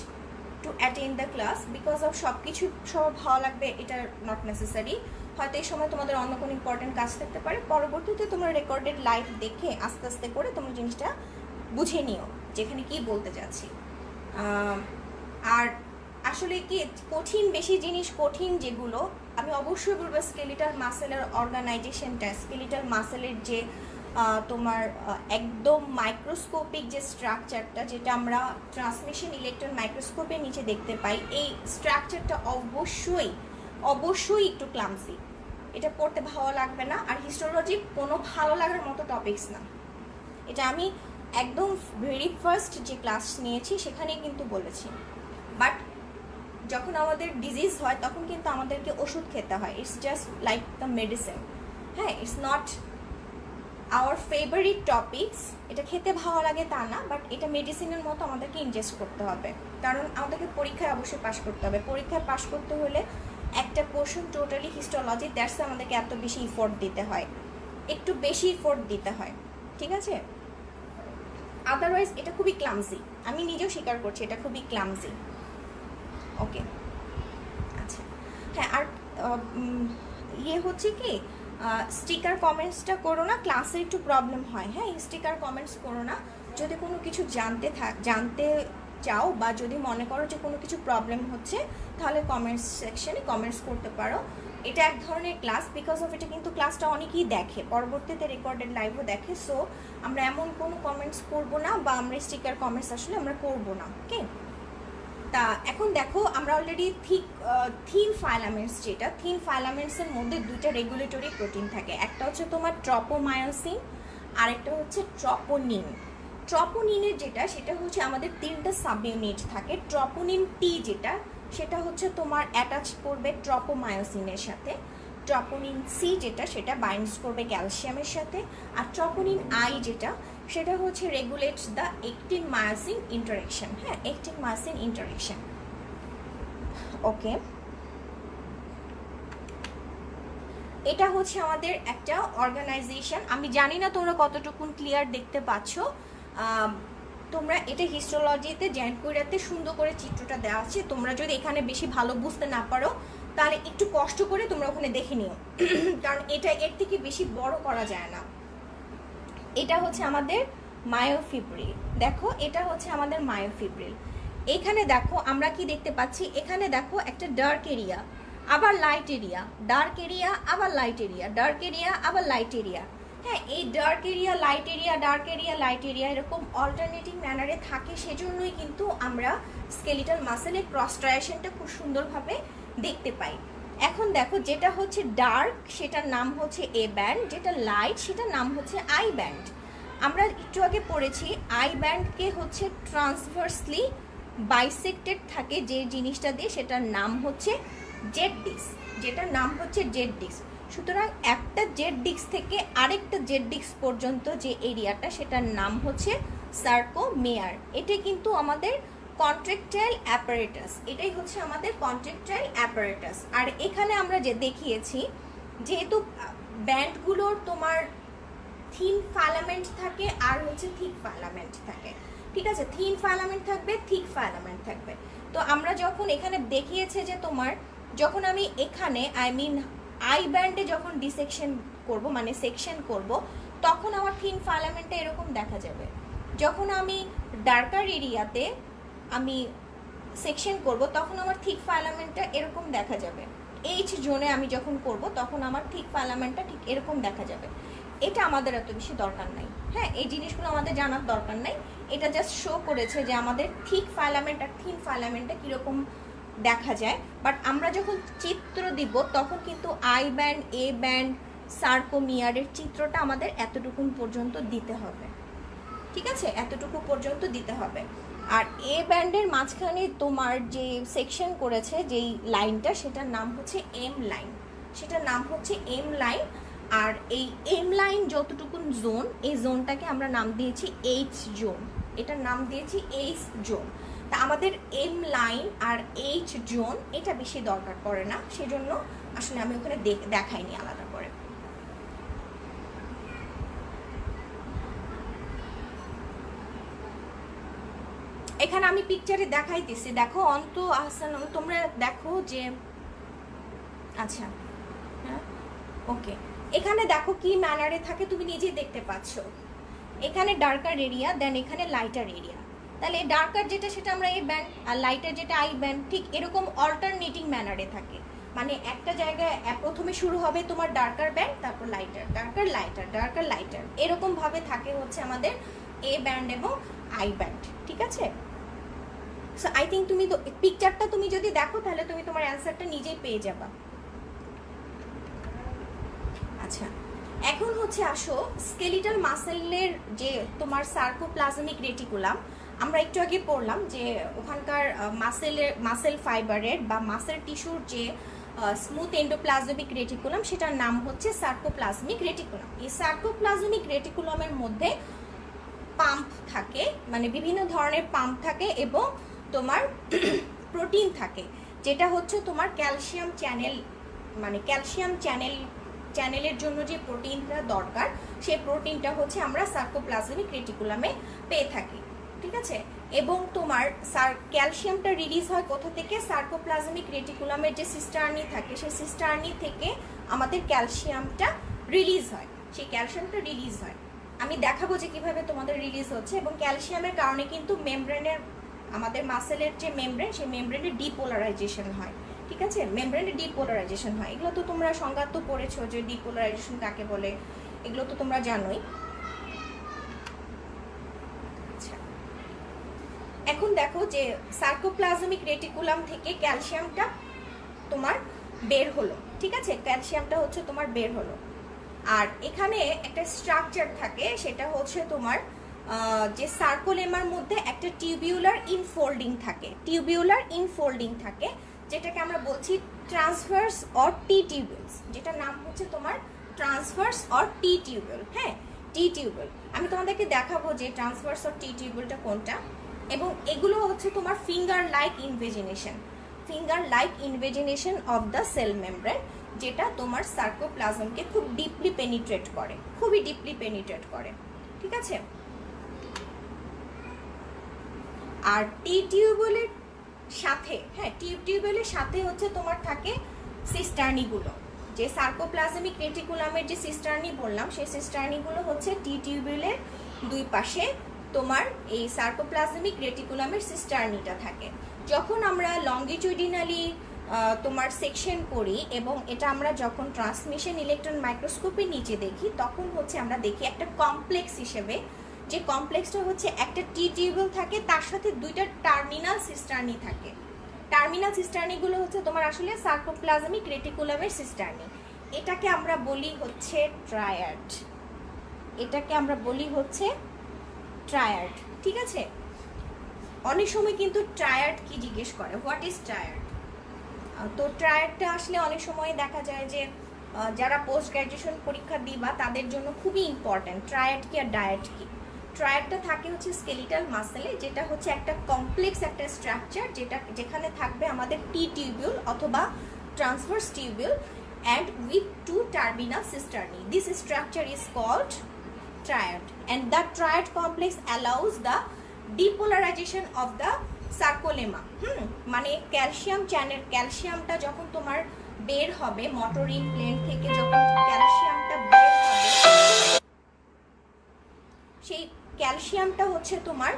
to attend the class. Because of সব কিছু সবার ভালো লাগবে এটা নট নেসেসারি। হয়তো এই সময় তোমাদের অন্য কোনো ইম্পর্টেন্ট কাজ থাকতে পারে, পরবর্তীতে তোমরা রেকর্ডেড লাইভ দেখে আস্তে আস্তে করে তোমরা জিনিসটা বুঝে নিও যেখানে কি বলতে যাচ্ছি। আর আসলে কি কঠিন বেশি জিনিস, কঠিন যেগুলো আমি অবশ্যই বলবো স্কেলিটাল মাসেলের অর্গানাইজেশনটা, স্কেলিটাল মাসেলের যে তোমার একদম মাইক্রোস্কোপিক যে স্ট্রাকচারটা, যেটা আমরা ট্রান্সমিশন ইলেকট্রন মাইক্রোস্কোপের নিচে দেখতে পাই, এই স্ট্রাকচারটা অবশ্যই একটু ক্লামসি। এটা পড়তে ভালো লাগবে না। আর হিস্টোলজি কোনো ভালো লাগার মতো টপিকস না, এটা আমি একদম ভেরি ফার্স্ট যে ক্লাস নিয়েছি সেখানেই কিন্তু বলেছি। বাট যখন আমাদের ডিজিজ হয় তখন কিন্তু আমাদেরকে ওষুধ খেতে হয়, it's just like the medicine. হ্যাঁ, it's not our favourite topics. এটা খেতে ভালো লাগে তা না, বাট এটা মেডিসিনের মতো আমাদেরকে ইনজেস্ট করতে হবে, কারণ আমাদেরকে পরীক্ষায় অবশ্যই পাশ করতে হবে। পরীক্ষায় পাশ করতে হলে একটা পোর্শন টোটালি হিস্টোলজি, দ্যাটস আমাদেরকে এত বেশি ইফোর্ট দিতে হয়, একটু বেশি ইফোর্ট দিতে হয়, ঠিক আছে। আদারওয়াইজ এটা খুবই ক্লামজি, আমি নিজেও স্বীকার করছি এটা খুবই ক্লামজি। ওকে, আচ্ছা হ্যাঁ। আর হচ্ছে কি স্টিকার কমেন্টসটা করো না, ক্লাসে একটু প্রবলেম হয়। হ্যাঁ, স্টিকার কমেন্টস করো না। যদি কোনো কিছু জানতে চাও, বা যদি মনে করো যে কোনো কিছু প্রবলেম হচ্ছে, তাহলে কমেন্টস সেকশনে কমেন্টস করতে পারো। এটা এক ধরনের ক্লাস, বিকজ অফ এটা কিন্তু ক্লাসটা অনেকেই দেখে, পরবর্তীতে রেকর্ডেড লাইভও দেখে। সো আমরা এমন কোনো কমেন্টস করবো না, বা আমরা স্টিকার কমেন্টস আসলে আমরা করবো না। ওকে, তা এখন দেখো আমরা অলরেডি থিন ফাইলামেন্টস, যেটা থিন ফাইলামেন্টসের মধ্যে 2টা রেগুলেটরি প্রোটিন থাকে। একটা হচ্ছে তোমার ট্রপোমায়োসিন, আর একটা হচ্ছে ট্রপোনিন। ট্রপোনিনের যেটা সেটা হচ্ছে আমাদের 3টা সাব ইউনিট থাকে। ট্রপোনিন টি যেটা সেটা হচ্ছে তোমার অ্যাটাচ করবে ট্রপোমায়োসিনের সাথে। ট্রপোনিন সি যেটা সেটা বাইন্ডস করবে ক্যালসিয়ামের সাথে। আর ট্রপোনিন আই যেটা সেটা হচ্ছে রেগুলেটস দ্য একটিন মায়োসিন ইন্টারেকশন। হ্যাঁ, একটিন মায়োসিন ইন্টারেকশন। ওকে, এটা হচ্ছে আমাদের একটা অর্গানাইজেশন। আমি জানি না তোমরা কতটুকুন ক্লিয়ার দেখতে পাচ্ছ। তোমরা এটা হিস্টোলজিতে জ্যানকুইরাতে সুন্দর করে চিত্রটা দেওয়া আছে। তোমরা যদি এখানে বেশি ভালো বুঝতে না পারো তাহলে একটু কষ্ট করে তোমরা ওখানে দেখে নিও, কারণ এটা এর থেকে বেশি বড় করা যায় না। এটা হচ্ছে আমাদের মায়োফিব্রিল। দেখো এটা হচ্ছে আমাদের মায়োফিব্রিল। এখানে দেখো আমরা কি দেখতে পাচ্ছি, এখানে দেখো একটা ডার্ক এরিয়া, আবার লাইট এরিয়া, ডার্ক এরিয়া, আবার লাইট এরিয়া, ডার্ক এরিয়া, আবার লাইট এরিয়া। হ্যাঁ, এই dark area, light area, dark area, light area এরকম অল্টারনেটিং ম্যানারে থাকে, সেজন্যই কিন্তু আমরা স্কেলিটাল মাসেলের ক্রস স্ট্রাইয়েশনটা খুব সুন্দরভাবে দেখতে পাই। এখন দেখো, যেটা হচ্ছে ডার্ক সেটার নাম হচ্ছে এ ব্যান্ড, যেটা লাইট সেটার নাম হচ্ছে আই ব্যান্ড। আমরা একটু আগে পড়েছি আই ব্যান্ডকে হচ্ছে ট্রান্সভার্সলি বাইসেক্টেড থাকে যে জিনিসটা দিয়ে, সেটার নাম হচ্ছে জেড ডিস্ক, যেটার নাম হচ্ছে জেড ডিস্ক। সুতরাং একটা জেড ডিস্ক থেকে আরেকটা জেড ডিস্ক পর্যন্ত যে এরিয়াটা, সেটার নাম হচ্ছে সার্কোমেয়ার। এটা কিন্তু আমাদের কন্ট্রাকটাইল অ্যাপারেটাস, এটাই হচ্ছে আমাদের কন্ট্রাকটাইল অ্যাপারেটাস। আর এখানে আমরা যে দেখিয়েছি, যেহেতু ব্যান্ডগুলোর তোমার থিন ফাইলামেন্ট থাকে আর হচ্ছে থিক ফাইলামেন্ট থাকে, ঠিক আছে, থিন ফাইলামেন্ট থাকবে, থিক ফাইলামেন্ট থাকবে। তো আমরা যখন এখানে দেখিয়েছে যে তোমার যখন আমি এখানে আই ব্যান্ডে যখন ডিসেকশন করব, মানে সেকশন করব, তখন আমার থিন ফাইলামেন্টটা এরকম দেখা যাবে। যখন আমি ডার্কার এরিয়াতে আমি সেকশন করব, তখন আমার থিক ফাইলামেন্টটা এরকম দেখা যাবে। এইচ জোনে আমি যখন করব, তখন আমার থিক ফাইলামেন্টটা ঠিক এরকম দেখা যাবে। এটা আমাদের এত বেশি দরকার নাই, হ্যাঁ, এই জিনিসগুলো আমাদের জানার দরকার নাই। এটা জাস্ট শো করেছে যে আমাদের থিক ফাইলামেন্ট আর থিন ফাইলামেন্টটা কীরকম দেখা যায়। বাট আমরা যখন চিত্র দিব, তখন কিন্তু আই ব্যান্ড, এ ব্যান্ড, সার্কোমিয়ারের চিত্রটা আমাদের এতটুকু পর্যন্ত দিতে হবে, ঠিক আছে, এতটুকু পর্যন্ত দিতে হবে। আর এ ব্যান্ডের মাঝখানে তোমার যে সেকশন করেছে যেই লাইনটা, সেটার নাম হচ্ছে এম লাইন, সেটার নাম হচ্ছে এম লাইন। আর এই এম লাইন যতটুকু জোন, এই জোনটাকে আমরা নাম দিয়েছি এইচ জোন, এটার নাম দিয়েছি এইচ জোন। তা আমাদের এম লাইন আর এইচ জোন এটা বেশি দরকার পড়ে না, সেজন্য আসলে আমি ওখানে দেখাইনি আলাদা করে। এখানে আমি পিকচারে দেখাইতেছি, দেখো অন্ত আহসান, তোমরা দেখো যে আচ্ছা, হ্যাঁ, ওকে, এখানে দেখো কি ম্যানারে থাকে তুমি নিজেই দেখতে পাচ্ছ। এখানে ডার্কার এরিয়া, দেন এখানে লাইটার এরিয়া। তাহলে ডার্কার যেটা সেটা আমরা এ ব্যান্ড, আর লাইটার যেটা আই ব্যান্ড, ঠিক এরকম অল্টারনেটিং ম্যানারে থাকে। মানে একটা জায়গায় প্রথমে শুরু হবে তোমার ডার্কার ব্যান্ড, তারপর lighter, darker lighter, darker lighter, এরকম ভাবে থাকে হচ্ছে আমাদের এ ব্যান্ড এবং আই ব্যান্ড, ঠিক আছে। সো আই থিঙ্ক তুমি তো পিকচারটা তুমি যদি দেখো, তাহলে তুমি তোমার অ্যান্সারটা নিজেই পেয়ে যাবা। আচ্ছা, এখন হচ্ছে আসো স্কেলিটাল মাসেলের যে তোমার সার্কোপ্লাজমিক রেটিকুলাম, আমরা একটু আগে পড়লাম যে ওখানকার মাসেল ফাইবারের বা মাসেল টিস্যুর যে স্মুথ এন্ডোপ্লাজমিক রেটিকুলাম, সেটার নাম হচ্ছে সার্কোপ্লাজমিক রেটিকুলাম। এই সার্কোপ্লাজমিক রেটিকুলামের মধ্যে পাম্প থাকে, মানে বিভিন্ন ধরনের পাম্প থাকে এবং তোমার প্রোটিন থাকে, যেটা হচ্ছে তোমার ক্যালসিয়াম চ্যানেল, মানে ক্যালসিয়াম চ্যানেলের জন্য যে প্রোটিনটা দরকার, সেই প্রোটিনটা হচ্ছে আমরা সার্কোপ্লাজমিক রেটিকুলামে পেয়ে থাকি, ঠিক আছে। এবং তোমার ক্যালসিয়ামটা রিলিজ হয় কোথা থেকে? সার্কোপ্লাজমিক রেটিকুলামের যে সিস্টার্নি থাকে, সেই সিস্টার্নি থেকে আমাদের ক্যালসিয়ামটা রিলিজ হয়, সেই ক্যালসিয়ামটা রিলিজ হয়। আমি দেখাবো যে কিভাবে তোমাদের রিলিজ হচ্ছে। এবং ক্যালসিয়ামের কারণে কিন্তু মেমব্রেনের, আমাদের মাসেলের যে মেমব্রেন, সেই মেমব্রেনের ডিপোলারাইজেশন হয়, ঠিক আছে, মেমব্রেনের ডিপোলারাইজেশন হয়। এগুলো তো তোমরা সংজ্ঞা তো পড়েছো যে ডিপোলারাইজেশন কাকে বলে, এগুলো তো তোমরা জানোই। আচ্ছা, এখন দেখো যে সার্কোপ্লাজমিক রেটিকুলাম থেকে ক্যালসিয়ামটা তোমার বের হলো, ঠিক আছে, ক্যালসিয়ামটা হচ্ছে তোমার বের হলো। আর এখানে একটা স্ট্রাকচার থাকে, সেটা হচ্ছে তোমার যে সার্কোলেমার মধ্যে একটা টিউবিউলার ইনফোল্ডিং থাকে, টিউবিউলার ইনফোল্ডিং থাকে, যেটাকে আমরা বলছি ট্রান্সভার্স অর টি টিউবিউলস, যেটার নাম হচ্ছে তোমার ট্রান্সভার্স অর টি টিউবিউল। হ্যাঁ, টি টিউবিউল আমি তোমাদেরকে দেখাবো যে ট্রান্সভার্স অর টি টিউবিউলটা কোনটা। এবং এগুলো হচ্ছে তোমার finger like invagination of the cell membrane, যেটা তোমার সার্কোপ্লাজমকে খুব ডিপলি পেনিট্রেট করে, খুবই ডিপলি পেনিট্রেট করে, ঠিক আছে। আর টি টিউবিউলের সাথে, হ্যাঁ, টিউবিউলের সাথে হচ্ছে তোমার থাকে সিস্টার্নিগুলো, যে সার্কোপ্লাজমিক রেটিকুলামের যে সিস্টার্নি বললাম, সেই সিস্টার্নিগুলো হচ্ছে টি টিউবিউলের দুই পাশে তোমার এই সার্কোপ্লাজমিক রেটিকুলামের সিস্টার্নিটা থাকে। যখন আমরা লঙ্গিটিউডিনালি তোমার সেকশন করি এবং এটা আমরা যখন ট্রান্সমিশন ইলেকট্রন মাইক্রোস্কোপের নিচে দেখি, তখন হচ্ছে আমরা দেখি একটা কমপ্লেক্স হিসেবে, যে কমপ্লেক্সটা হচ্ছে একটা টি টিউবিউল থাকে, তার সাথে দুইটা টার্মিনাল সিস্টার্নি থাকে। টার্মিনাল সিস্টার্নিগুলো হচ্ছে তোমার আসলে সার্কোপ্লাজমিক রেটিকুলামের সিস্টার্নি। এটাকে আমরা বলি হচ্ছে ট্রায়াড, এটাকে আমরা বলি হচ্ছে ট্রায়াড। ঠিক আছে, অনেক সময় কিন্তু ট্রায়াড কি জিজ্ঞেস করে, হোয়াট ইজ ট্রায়াড। তো ট্রায়াডটা আসলে অনেক সময় দেখা যায় যে যারা পোস্ট গ্র্যাজুয়েশন পরীক্ষা দিবা তাদের জন্য খুবই ইম্পর্ট্যান্ট, ট্রায়াড কি আর ডায়েট কি। ট্রায়াডটা থাকে হচ্ছে স্কেলিটাল মাসেলে, যেটা হচ্ছে একটা কমপ্লেক্স একটা স্ট্রাকচার, যেখানে থাকবে আমাদের টি টিউবিউল অথবা transverse tubule and with two terminal cisternae. This structure is called triad, and the triad complex allows the depolarization of the sarcolemma. মানে ক্যালসিয়াম চ্যানেল, ক্যালসিয়ামটা যখন তোমার বের হবে মোটরিন প্লেন থেকে, যখন ক্যালসিয়ামটা বের হবে, সেই ক্যালসিয়ামটা হচ্ছে তোমার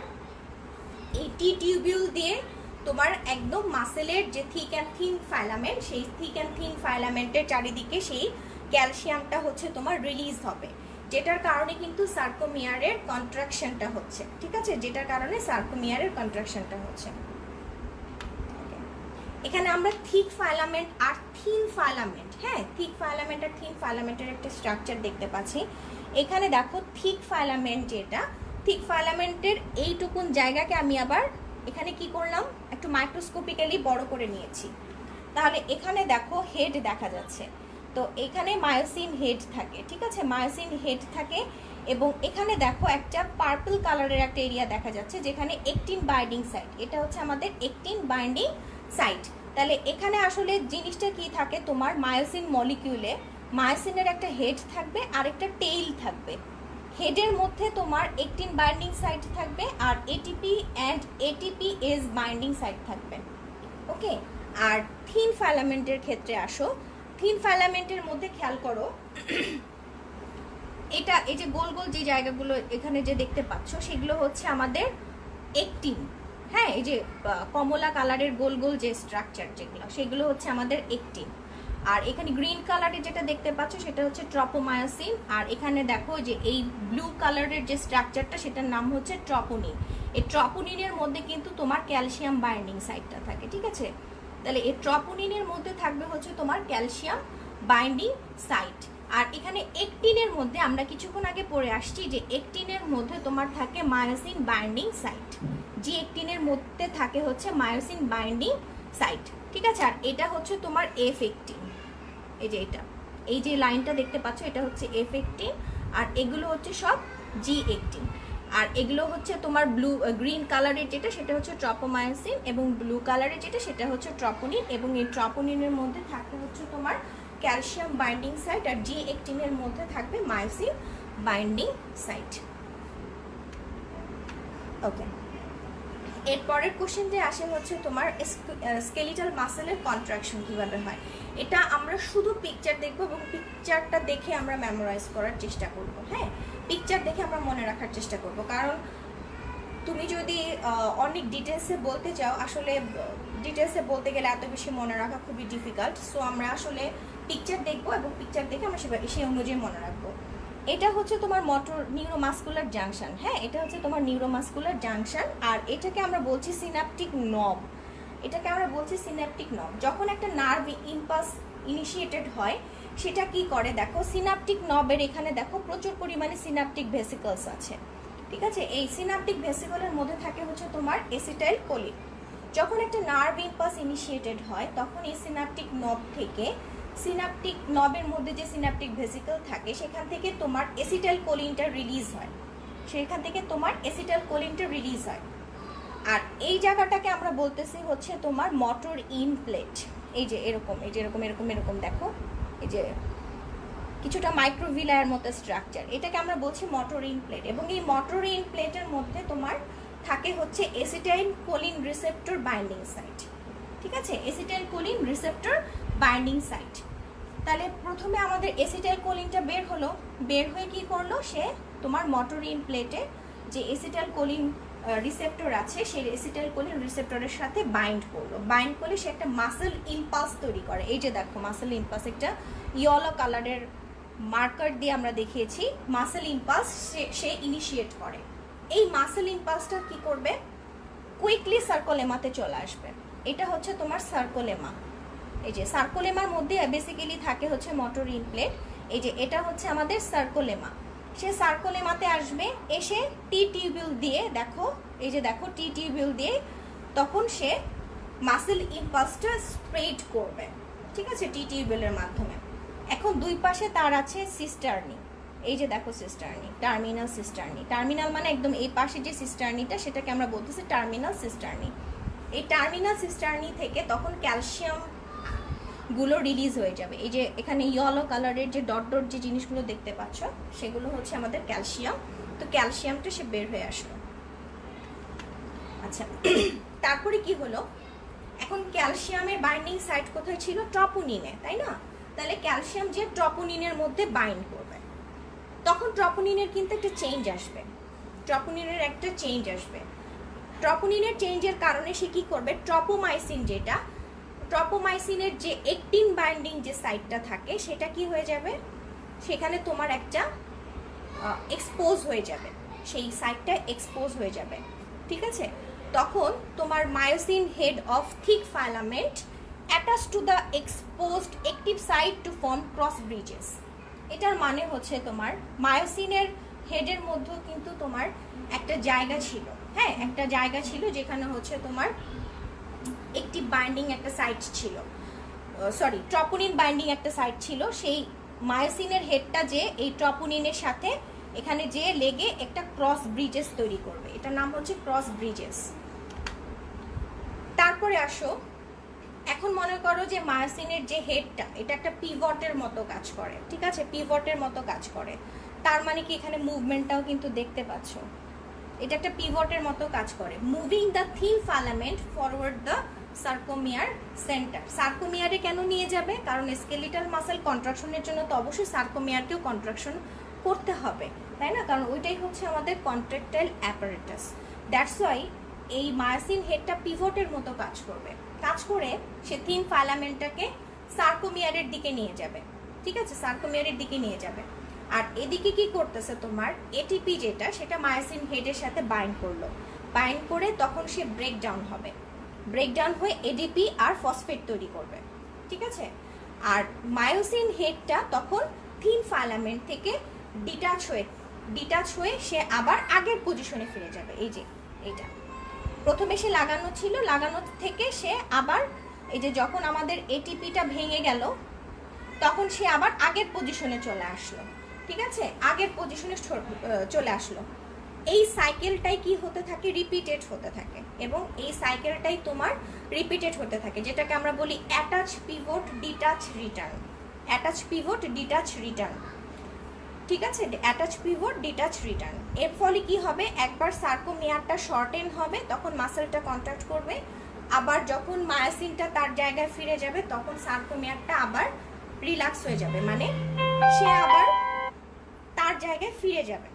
এই টি টিউবিউল দিয়ে তোমার একদম মাসেলের যে থিক অ্যান্ড থিন ফাইলামেন্ট, সেই থিক অ্যান্ড থিন ফাইলামেন্টের চারিদিকে সেই ক্যালসিয়ামটা হচ্ছে তোমার রিলিজ হবে, যেটার কারণে কিন্তু সার্কোমিয়ারের কন্ট্রাকশনটা হচ্ছে। ঠিক আছে, যেটার কারণে সার্কোমিয়ারের কন্ট্রাকশনটা হচ্ছে। এখানে আমরা থিক ফাইলামেন্ট আর থিন ফাইলামেন্ট, হ্যাঁ থিক ফাইলামেন্ট আর থিন ফাইলামেন্টের একটা স্ট্রাকচার দেখতে পাচ্ছি। এখানে দেখো থিক ফাইলামেন্ট, যেটা থিক ফাইলামেন্টের এইটুকুন জায়গাকে আমি আবার এখানে কি করলাম, একটু মাইক্রোস্কোপিক্যালি বড় করে নিয়েছি। তাহলে এখানে দেখো হেড দেখা যাচ্ছে, তো এখানে মায়োসিন হেড থাকে। ঠিক আছে, মায়োসিন হেড থাকে, এবং এখানে দেখো একটা পার্পল কালারের একটা এরিয়া দেখা যাচ্ছে, যেখানে একটিন বাইন্ডিং সাইট, এটা হচ্ছে আমাদের একটিন বাইন্ডিং সাইট। তাহলে এখানে আসলে জিনিসটা কি থাকে, তোমার মায়োসিন মলিকিউলে মায়োসিনের একটা হেড থাকবে আর একটা টেইল থাকবে। হেডের মধ্যে তোমার একটিন বাইন্ডিং সাইট থাকবে আর ATP and ATPase binding site থাকবে। ওকে, আর থিন ফাইলামেন্টের ক্ষেত্রে আসো, থিন ফাইলামেন্টের মধ্যে খেয়াল করো, এটা এই যে গোল গোল যে জায়গাগুলো এখানে যে দেখতে পাচ্ছ, সেগুলো হচ্ছে আমাদের একটিন। হ্যাঁ, এই যে কমলা কালারের গোল গোল যে স্ট্রাকচার যেগুলো, সেগুলো হচ্ছে আমাদের একটিন। আর এখানে গ্রিন কালারের যেটা দেখতে পাচ্ছ সেটা হচ্ছে ট্রপোমায়োসিন, আর এখানে দেখো যে এই ব্লু কালারের যে স্ট্রাকচারটা সেটার নাম হচ্ছে ট্রপোনিন। এই ট্রপোনিনের মধ্যে কিন্তু তোমার ক্যালসিয়াম বাইন্ডিং সাইটটা থাকে। ঠিক আছে, তাহলে এই ট্রপোনিনের মধ্যে থাকবে হচ্ছে তোমার ক্যালসিয়াম বাইন্ডিং সাইট। আর এখানে একটিনের মধ্যে আমরা কিছুক্ষণ আগে পড়ে আসছি যে একটিনের মধ্যে তোমার থাকে মায়োসিন বাইন্ডিং সাইট, জি একটিনের মধ্যে থাকে হচ্ছে মায়োসিন বাইন্ডিং সাইট। ঠিক আছে, আর এটা হচ্ছে তোমার এফ একটিন, এই যে এটা, এই যে লাইনটা দেখতে পাচ্ছ এটা হচ্ছে এফ একটিন, আর এগুলো হচ্ছে সব জি একটিন। আর এগুলো হচ্ছে তোমার ব্লু গ্রিন কালারের যেটা সেটা হচ্ছে ট্রপোমায়োসিন, এবং ব্লু কালারের যেটা সেটা হচ্ছে ট্রপোনিন, এবং এই ট্রপোনিনের মধ্যে থাকবে হচ্ছে তোমার ক্যালসিয়াম বাইন্ডিং সাইট, আর জি একটিনের মধ্যে থাকবে মায়োসিন বাইন্ডিং সাইট। ওকে, এরপরের কোশ্চেনটা আসে হচ্ছে তোমার স্কেলিটাল মাসেলের কন্ট্রাকশন কিভাবে হয়। এটা আমরা শুধু পিকচার দেখবো এবং পিকচারটা দেখে আমরা মেমোরাইজ করার চেষ্টা করব। হ্যাঁ, পিকচার দেখে আমরা মনে রাখার চেষ্টা করব, কারণ তুমি যদি অনেক ডিটেলসে বলতে চাও, আসলে ডিটেলসে বলতে গেলে এত বেশি মনে রাখা খুবই ডিফিকাল্ট। সো আমরা আসলে পিকচার দেখবো এবং পিকচার দেখে আমরা সেই অনুযায়ী মনে রাখবো। এটা হচ্ছে তোমার নিউরোমাসকুলার জাংশন। হ্যাঁ, এটা হচ্ছে তোমার নিউরোমাসকুলার জাংশন, আর এটাকে আমরা বলছি সিনাপটিক নব। এটাকে আমরা বলছি সিনাপটিক নব। যখন একটা নার্ভ ইম্পালস ইনিশিয়েটেড হয়, সেটা কি করে দেখো, সিনাপটিক নবের এখানে দেখো প্রচুর পরিমাণে সিনাপটিক ভেসিকলস আছে। ঠিক আছে, এই সিনাপটিক ভেসিকলের মধ্যে থাকে হচ্ছে তোমার এসিটাইল কোলিন। যখন একটা নার্ভ ইম্পালস ইনিশিয়েটেড হয়, তখন এই সিনাপটিক নব থেকে, সিনাপটিক নবের মধ্যে যে সিনাপটিক ভেসিকল থাকে সেখান থেকে তোমার এসিটাইল কোলিনটা রিলিজ হয়, সেখান থেকে তোমার এসিটাইল কোলিনটা রিলিজ হয়। আর এই জায়গাটাকে আমরা বলতেছি হচ্ছে তোমার মোটর ইন প্লেট। এই যে এরকম, এই যে এরকম এরকম এরকম দেখো, এই যে কিছুটা মাইক্রোভিলার মতো স্ট্রাকচার, এটাকে আমরা বলছি মোটর ইন প্লেট। এবং এই মোটর ইন প্লেটের মধ্যে তোমার থাকে হচ্ছে acetylcholine receptor binding site. ঠিক আছে, acetylcholine receptor binding site. তাহলে প্রথমে আমাদের এসিটাইলকোলিনটা বের হলো, বের হয়ে কি করলো, সে তোমার মোটরিন প্লেটে যে এসিটাইলকোলিন রিসেপ্টর আছে সেই এসিটাইলকোলিন রিসেপ্টরের সাথে বাইন্ড করলো, বাইন্ড করলে সে একটা মাসেল ইম্পালস তৈরি করে। এই যে দেখো মাসেল ইম্পালস, একটা ইয়েলো কালারের মার্কার দিয়ে আমরা দেখিয়েছি, মাসেল ইম্পালস সে ইনিশিয়েট করে। এই মাসেল ইম্পালসটা কি করবে, কুইকলি সার্কোলেমাতে চলে আসবে। এটা হচ্ছে তোমার সার্কোলেমা। এই যে সার্কোলেমার মধ্যে বেসিক্যালি থাকে হচ্ছে মোটরিন প্লেট। এই যে এটা হচ্ছে আমাদের সার্কোলেমা। সে সার্কোলেমাতে আসবে, এসে টি টিউবিউল দিয়ে, দেখো এই যে দেখো টি টিউবিউল দিয়ে তখন সে মাসেল ইম্পালসটা স্প্রেড করবে, ঠিক আছে, টি টিউবিউলের মাধ্যমে। এখন দুই পাশে তার আছে সিস্টার্নি। এই যে দেখো সিস্টার্নি, টার্মিনাল সিস্টার্নি। টার্মিনাল মানে একদম এই পাশে যে সিস্টার্নিটা সেটাকে আমরা বলতেছি টার্মিনাল সিস্টার্নি। এই টার্মিনাল সিস্টার্নি থেকে তখন ক্যালসিয়াম গুলো রিলিজ হয়ে যাবে। এই যে এখানে ইয়েলো কালারের যে ডট ডট যে জিনিসগুলো দেখতে পাচ্ছ সেগুলো হচ্ছে আমাদের ক্যালসিয়াম। তো ক্যালসিয়ামটা সে বের হয়ে আসলো। আচ্ছা, তারপরে কি হলো, এখন ক্যালসিয়ামের বাইন্ডিং সাইট কোথায় ছিল, ট্রপোনিনে, তাই না? তাহলে ক্যালসিয়াম যে ট্রপোনিনের মধ্যে বাইন্ড করবে, তখন ট্রপোনিনের কিন্তু একটা চেঞ্জ আসবে, ট্রপোনিনের একটা চেঞ্জ আসবে। ট্রপোনিনের চেঞ্জের কারণে সে কি করবে, ট্রপোমাইসিন যেটা, ট্রপোমাইসিনের যে একটিন বাইন্ডিং যে সাইটটা থাকে সেটা কি হয়ে যাবে, সেখানে তোমার একটা এক্সপোজ হয়ে যাবে, সেই সাইটটা এক্সপোজ হয়ে যাবে, ঠিক আছে? তখন তোমার myosin head of thick filament attach to the exposed active site to form cross bridges. এটার মানে হচ্ছে তোমার মায়োসিনের হেডের মধ্যেও কিন্তু তোমার একটা জায়গা ছিল, হ্যাঁ, একটা জায়গা ছিল যেখানে হচ্ছে তোমার একটি বাইন্ডিং একটা সাইট ছিল, সরি ট্রপোনিন বাইন্ডিং একটা সাইট ছিল। সেই মায়োসিনের হেডটা যে এই ট্রপোনিনের সাথে এখানে যে লেগে একটা ক্রস ব্রিজেস তৈরি করবে, এটার নাম হচ্ছে ক্রস ব্রিজেস। তারপরে আসো, এখন মনে করো যে মায়োসিনের যে হেডটা এটা একটা পিভটের মতো কাজ করে, ঠিক আছে, পিভটের মতো কাজ করে। তার মানে কি এখানে মুভমেন্টটাও কিন্তু দেখতে পাচ্ছ, এটা একটা পিভটের মতো কাজ করে, moving the thin filament forward the sarcomere centre. সার্কোমিয়ারে কেন নিয়ে যাবে, কারণ স্কেলিটাল মাসেল কন্ট্রাকশনের জন্য তো অবশ্যই সার্কোমিয়ারকেও কন্ট্রাকশন করতে হবে, তাই না? কারণ ওইটাই হচ্ছে আমাদের কন্ট্রাকটাইল অ্যাপারেটাস। দ্যাটস ওয়াই এই মায়োসিন হেডটা পিভটের মতো কাজ করবে, কাজ করে সে থিন ফিলামেন্টটাকে সার্কোমিয়ারের দিকে নিয়ে যাবে, ঠিক আছে, সার্কোমিয়ারের দিকে নিয়ে যাবে। আর এদিকে কি করতেছে তোমার এটিপি যেটা, সেটা মায়োসিন হেডের সাথে বাইন্ড করলো, বাইন্ড করে তখন সে ব্রেকডাউন হবে, ব্রেকডাউন হয়ে এডিপি আর ফসফেট তৈরি করবে, ঠিক আছে। আর মায়োসিন হেডটা তখন থিন ফিলামেন্ট থেকে ডিটাচ হয়ে সে আবার আগের পজিশনে ফিরে যাবে। এই যে এইটা প্রথমে সে লাগানো ছিল, লাগানো থেকে সে আবার এই যে যখন আমাদের এটিপিটা ভেঙে গেল তখন সে আবার আগের পজিশনে চলে আসলো, ঠিক আছে, আগের পজিশনে চলে আসলো। এই সাইকেলটাই কি হতে থাকে, রিপিটেড হতে থাকে, এবং এই সাইকেলটাই তোমার রিপিটেড হতে থাকে, যেটাকে আমরা বলি attach pivot detach return, attach pivot detach return, ঠিক আছে, অ্যাটাচ পিভট ডিটাচ রিটার্ন। এর ফলে কি হবে, একবার সার্কোমিয়ারটা শর্টেন হবে তখন মাসেলটা কন্ট্রাক্ট করবে, আবার যখন মায়োসিনটা তার জায়গায় ফিরে যাবে তখন সার্কোমিয়ারটা আবার রিল্যাক্স হয়ে যাবে, মানে সে আবার তার জায়গায় ফিরে যাবে।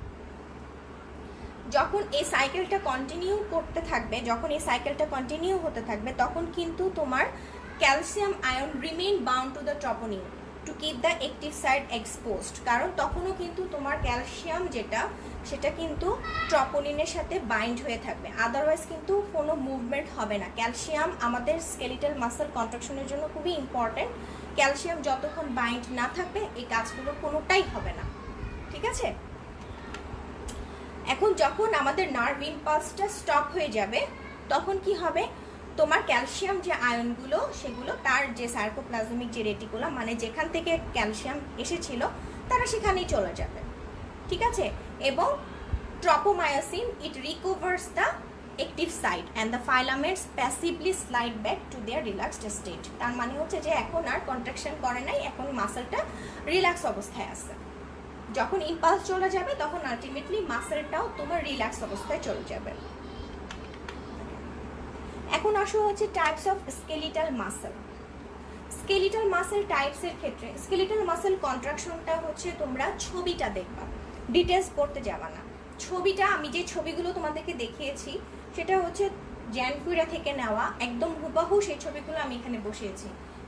যখন এই সাইকেলটা কন্টিনিউ করতে থাকবে, যখন এই সাইকেলটা কন্টিনিউ হতে থাকবে তখন কিন্তু তোমার calcium ion remain bound to the troponin to keep the active side exposed, কারণ তখনও কিন্তু তোমার ক্যালসিয়াম যেটা সেটা কিন্তু ট্রপোনিনের সাথে বাইন্ড হয়ে থাকবে, আদারওয়াইজ কিন্তু কোনো মুভমেন্ট হবে না। ক্যালসিয়াম আমাদের স্কেলিটাল মাসেল কন্ট্রাকশনের জন্য খুবই ইম্পর্টেন্ট, ক্যালসিয়াম যতক্ষণ বাইন্ড না থাকবে এই কাজগুলো কোনোটাই হবে না, ঠিক আছে। এখন যখন আমাদের নার্ভ ইম্পালসটা স্টপ হয়ে যাবে তখন কি হবে, তোমার ক্যালসিয়াম যে আয়নগুলো সেগুলো তার যে সার্কোপ্লাজমিক যে রেটিকুলাম, মানে যেখান থেকে ক্যালসিয়াম এসেছিল তারা সেখানেই চলে যাবে, ঠিক আছে। এবং tropomyosin it recovers the active site and the filaments passively slide back to their relaxed state. তার মানে হচ্ছে যে এখন আর কন্ট্রাকশন করে নাই, এখন মাসেলটা রিল্যাক্স অবস্থায় আছে। যখন ইম্পালস চলে যাবে তখন আলটিমেটলি মাসেলটাও তোমার রিল্যাক্স অবস্থায় চলে যাবে। এখন আসো হচ্ছে types of skeletal muscle. Skeletal muscle টাইপসের ক্ষেত্রে স্কেলিটাল মাসেল কন্ট্রাকশনটা হচ্ছে তোমরা ছবিটা দেখবা, ডিটেলস পড়তে যাবা না। ছবিটা আমি যে ছবিগুলো তোমাদেরকে দেখিয়েছি সেটা হচ্ছে জ্যানফুইরা থেকে নেওয়া, একদম হুবাহু সেই ছবিগুলো আমি এখানে বসিয়েছি।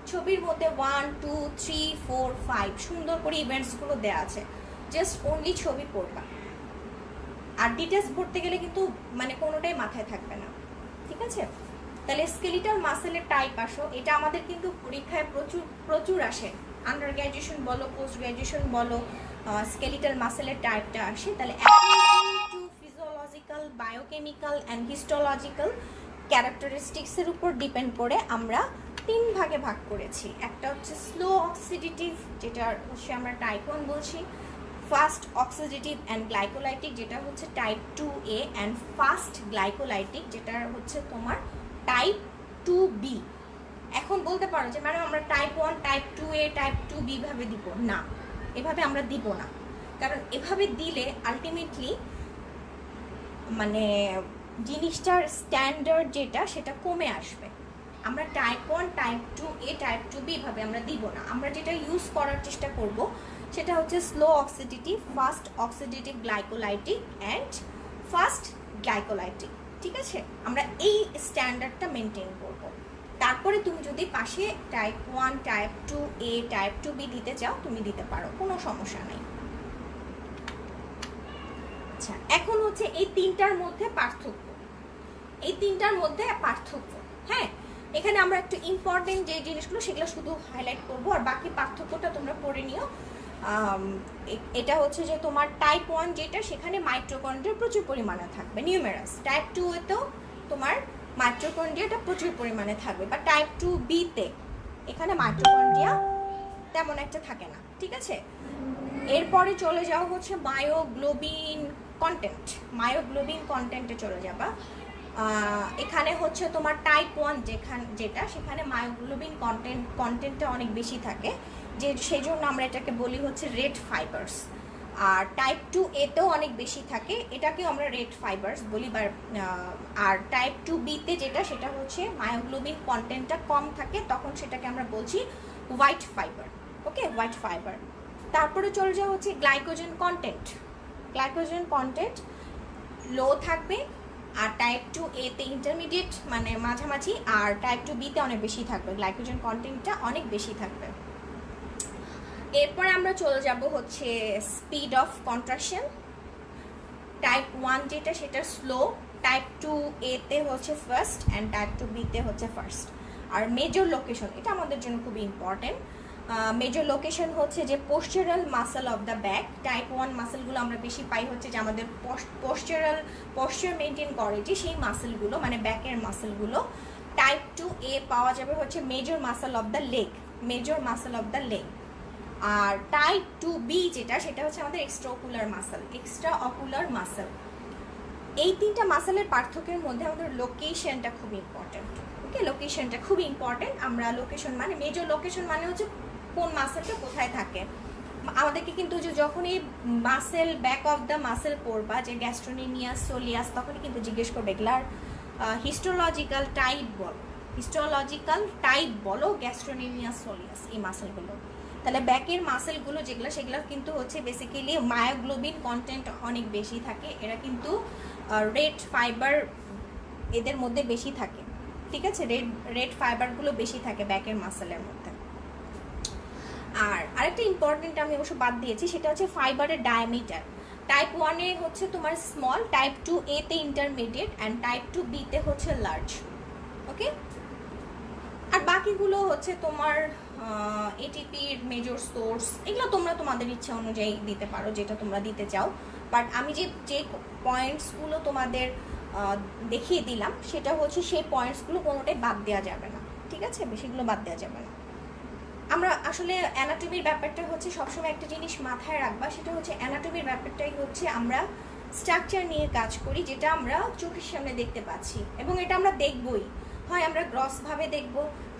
ছবির মধ্যে 1 2 3 4 5 সুন্দর করে ইভেন্টসগুলো দেওয়া আছে, জাস্ট অনলি ছবি পড়বা। আর ডিটেলস পড়তে গেলে কিন্তু মানে কোনোটাই মাথায় থাকবে না, ঠিক আছে? তাহলে স্কেলিটাল মাসেলের টাইপ আসো, এটা আমাদের কিন্তু পরীক্ষায় প্রচুর প্রচুর আসে, আন্ডার গ্র্যাজুয়েশন বলো পোস্ট গ্র্যাজুয়েশন বলো, স্কেলিটাল মাসেলের টাইপটা আসে। তাহলে according to physiological, biochemical and histological ক্যারেক্টারিস্টিক্সের উপর ডিপেন্ড করে আমরা 3 ভাগে ভাগ করেছি। একটা হচ্ছে স্লো অক্সিডেটিভ, যেটা হচ্ছে আমরা টাইপ 1 বলছি, ফাস্ট অক্সিডেটিভ অ্যান্ড গ্লাইকোলাইটিক, যেটা হচ্ছে টাইপ 2A, অ্যান্ড ফাস্ট গ্লাইকোলাইটিক, যেটা হচ্ছে তোমার টাইপ 2B। এখন বলতে পারো যে ম্যাডাম আমরা type 1, type 2A, type 2B ভাবে দিব না, এভাবে আমরা দিব না, কারণ এভাবে দিলে আলটিমেটলি মানে জিনিসটার স্ট্যান্ডার্ড যেটা সেটা কমে আসবে। আমরা type 1, type 2A, type 2B ভাবে আমরা দিব না। আমরা যেটা ইউজ করার চেষ্টা করব সেটা হচ্ছে slow oxidative, fast oxidative গ্লাইকোলাইটিক and fast গ্লাইকোলাইটিক, ঠিক আছে? আমরা এই স্ট্যান্ডার্ডটা মেনটেন করব। তারপরে তুমি যদি পাশে type 1, type 2A, type 2B দিতে চাও তুমি দিতে পারো, কোনো সমস্যা নেই। আচ্ছা, এখন হচ্ছে এই তিনটার মধ্যে পার্থক্য, এই তিনটার মধ্যে পার্থক্য, হ্যাঁ এখানে আমরা একটু ইম্পর্টেন্ট যে জিনিসগুলো সেগুলো শুধু হাইলাইট করবো, আর বাকি পার্থক্যটা তোমরা পড়ে নিও। এটা হচ্ছে যে তোমার টাইপ 1 যেটা, সেখানে মাইটোকন্ড্রিয়া প্রচুর পরিমাণে থাকবে, নিউমেরাস। টাইপ 2 এতেও তোমার মাইটোকন্ড্রিয়াটা প্রচুর পরিমাণে থাকবে, বা টাইপ 2B তে এখানে মাইটোকন্ড্রিয়া তেমন একটা থাকে না, ঠিক আছে? এরপরে চলে যাওয়া হচ্ছে মায়োগ্লোবিন কন্টেন্ট, মায়োগ্লোবিন কন্টেন্টে চলে যাবা। এখানে হচ্ছে তোমার টাইপ 1 যেটা, সেখানে মায়োগ্লোবিন কন্টেন্টটা অনেক বেশি থাকে, যে সেই জন্য আমরা এটাকে বলি হচ্ছে রেড ফাইবার্স। আর টাইপ 2A তেও অনেক বেশি থাকে, এটাকেও আমরা রেড ফাইবার্স বলি। আর টাইপ 2B তে যেটা, সেটা হচ্ছে মায়োগ্লোবিন কন্টেন্টটা কম থাকে, তখন সেটাকে আমরা বলছি হোয়াইট ফাইবার, ওকে, হোয়াইট ফাইবার। তারপরে চলে যাওয়া হচ্ছে গ্লাইকোজেন কন্টেন্ট, গ্লাইকোজেন কন্টেন্ট লো থাকবে, আর টাইপ 2A তে ইন্টারমিডিয়েট মানে মাঝামাঝি, আর টাইপ 2B তে অনেক বেশি থাকবে, গ্লাইকোজেন কন্টেন্টটা অনেক বেশি থাকবে। এরপরে আমরা চলে যাব হচ্ছে স্পিড অফ কন্ট্রাকশন। টাইপ 1 যেটা সেটা স্লো, টাইপ 2A তে হচ্ছে ফার্স্ট অ্যান্ড টাইপ 2B তে হচ্ছে ফার্স্ট। আর মেজর লোকেশন, এটা আমাদের জন্য খুবই ইম্পর্টেন্ট। মেজর লোকেশন হচ্ছে যে postural muscle of the back. Type 1 মাসেলগুলো আমরা বেশি পাই হচ্ছে যে আমাদের পোস্চার মেনটেন করে যে সেই মাসেলগুলো, মানে ব্যাকের মাসেলগুলো। টাইপ 2A পাওয়া যাবে হচ্ছে major muscle of the leg, major muscle of the leg. আর টাইপ 2B যেটা, সেটা হচ্ছে আমাদের extraocular muscle, extraocular muscle. এই তিনটা মাসেলের পার্থক্যের মধ্যে আমাদের লোকেশনটা খুব ইম্পর্টেন্ট, ওকে, লোকেশনটা খুব ইম্পর্টেন্ট। আমরা লোকেশন মানে মেজর লোকেশন মানে হচ্ছে কোন মাসেলটা কোথায় থাকে। আমাদেরকে কিন্তু যে যখনই muscle back of the muscle পড়বা, যে গ্যাস্ট্রোনিমিয়াস, সোলিয়াস, তখনই কিন্তু জিজ্ঞেস করবে এগুলার হিস্টোলজিক্যাল টাইপ বলো, হিস্টোলজিক্যাল টাইপ বলো গ্যাস্ট্রোনিমিয়াস, সোলিয়াস, এই মাসেলগুলো। তাহলে ব্যাকের মাসেলগুলো যেগুলো, সেগুলো কিন্তু হচ্ছে বেসিক্যালি মায়োগ্লোবিন কন্টেন্ট অনেক বেশি থাকে, এরা কিন্তু রেড ফাইবার এদের মধ্যে বেশি থাকে, ঠিক আছে? রেড ফাইবারগুলো বেশি থাকে ব্যাকের মাসেলের মধ্যে। আর আরেকটা ইম্পর্টেন্ট আমি অবশ্য বাদ দিয়েছি, সেটা হচ্ছে ফাইবারের ডায়ামিটার। টাইপ 1 হচ্ছে তোমার স্মল, টাইপ 2A তে ইন্টারমিডিয়েট, অ্যান্ড টাইপ 2B তে হচ্ছে লার্জ, ওকে। আর বাকিগুলো হচ্ছে তোমার এটিপির মেজর সোর্স, এগুলো তোমরা তোমাদের ইচ্ছা অনুযায়ী দিতে পারো, যেটা তোমরা দিতে চাও। বাট আমি যে পয়েন্টসগুলো তোমাদের দেখিয়ে দিলাম, সেটা হচ্ছে সেই পয়েন্টসগুলো কোনোটাই বাদ দেওয়া যাবে না, ঠিক আছে? বেশিগুলো বাদ দেওয়া যাবে না। আমরা আসলে অ্যানাটমির ব্যাপারটা হচ্ছে সবসময় একটা জিনিস মাথায় রাখবা, সেটা হচ্ছে অ্যানাটমির ব্যাপারটাই হচ্ছে আমরা স্ট্রাকচার নিয়ে কাজ করি, যেটা আমরা চোখের সামনে দেখতে পাচ্ছি, এবং এটা আমরা দেখবই, হয় আমরা গ্রসভাবে দেখব,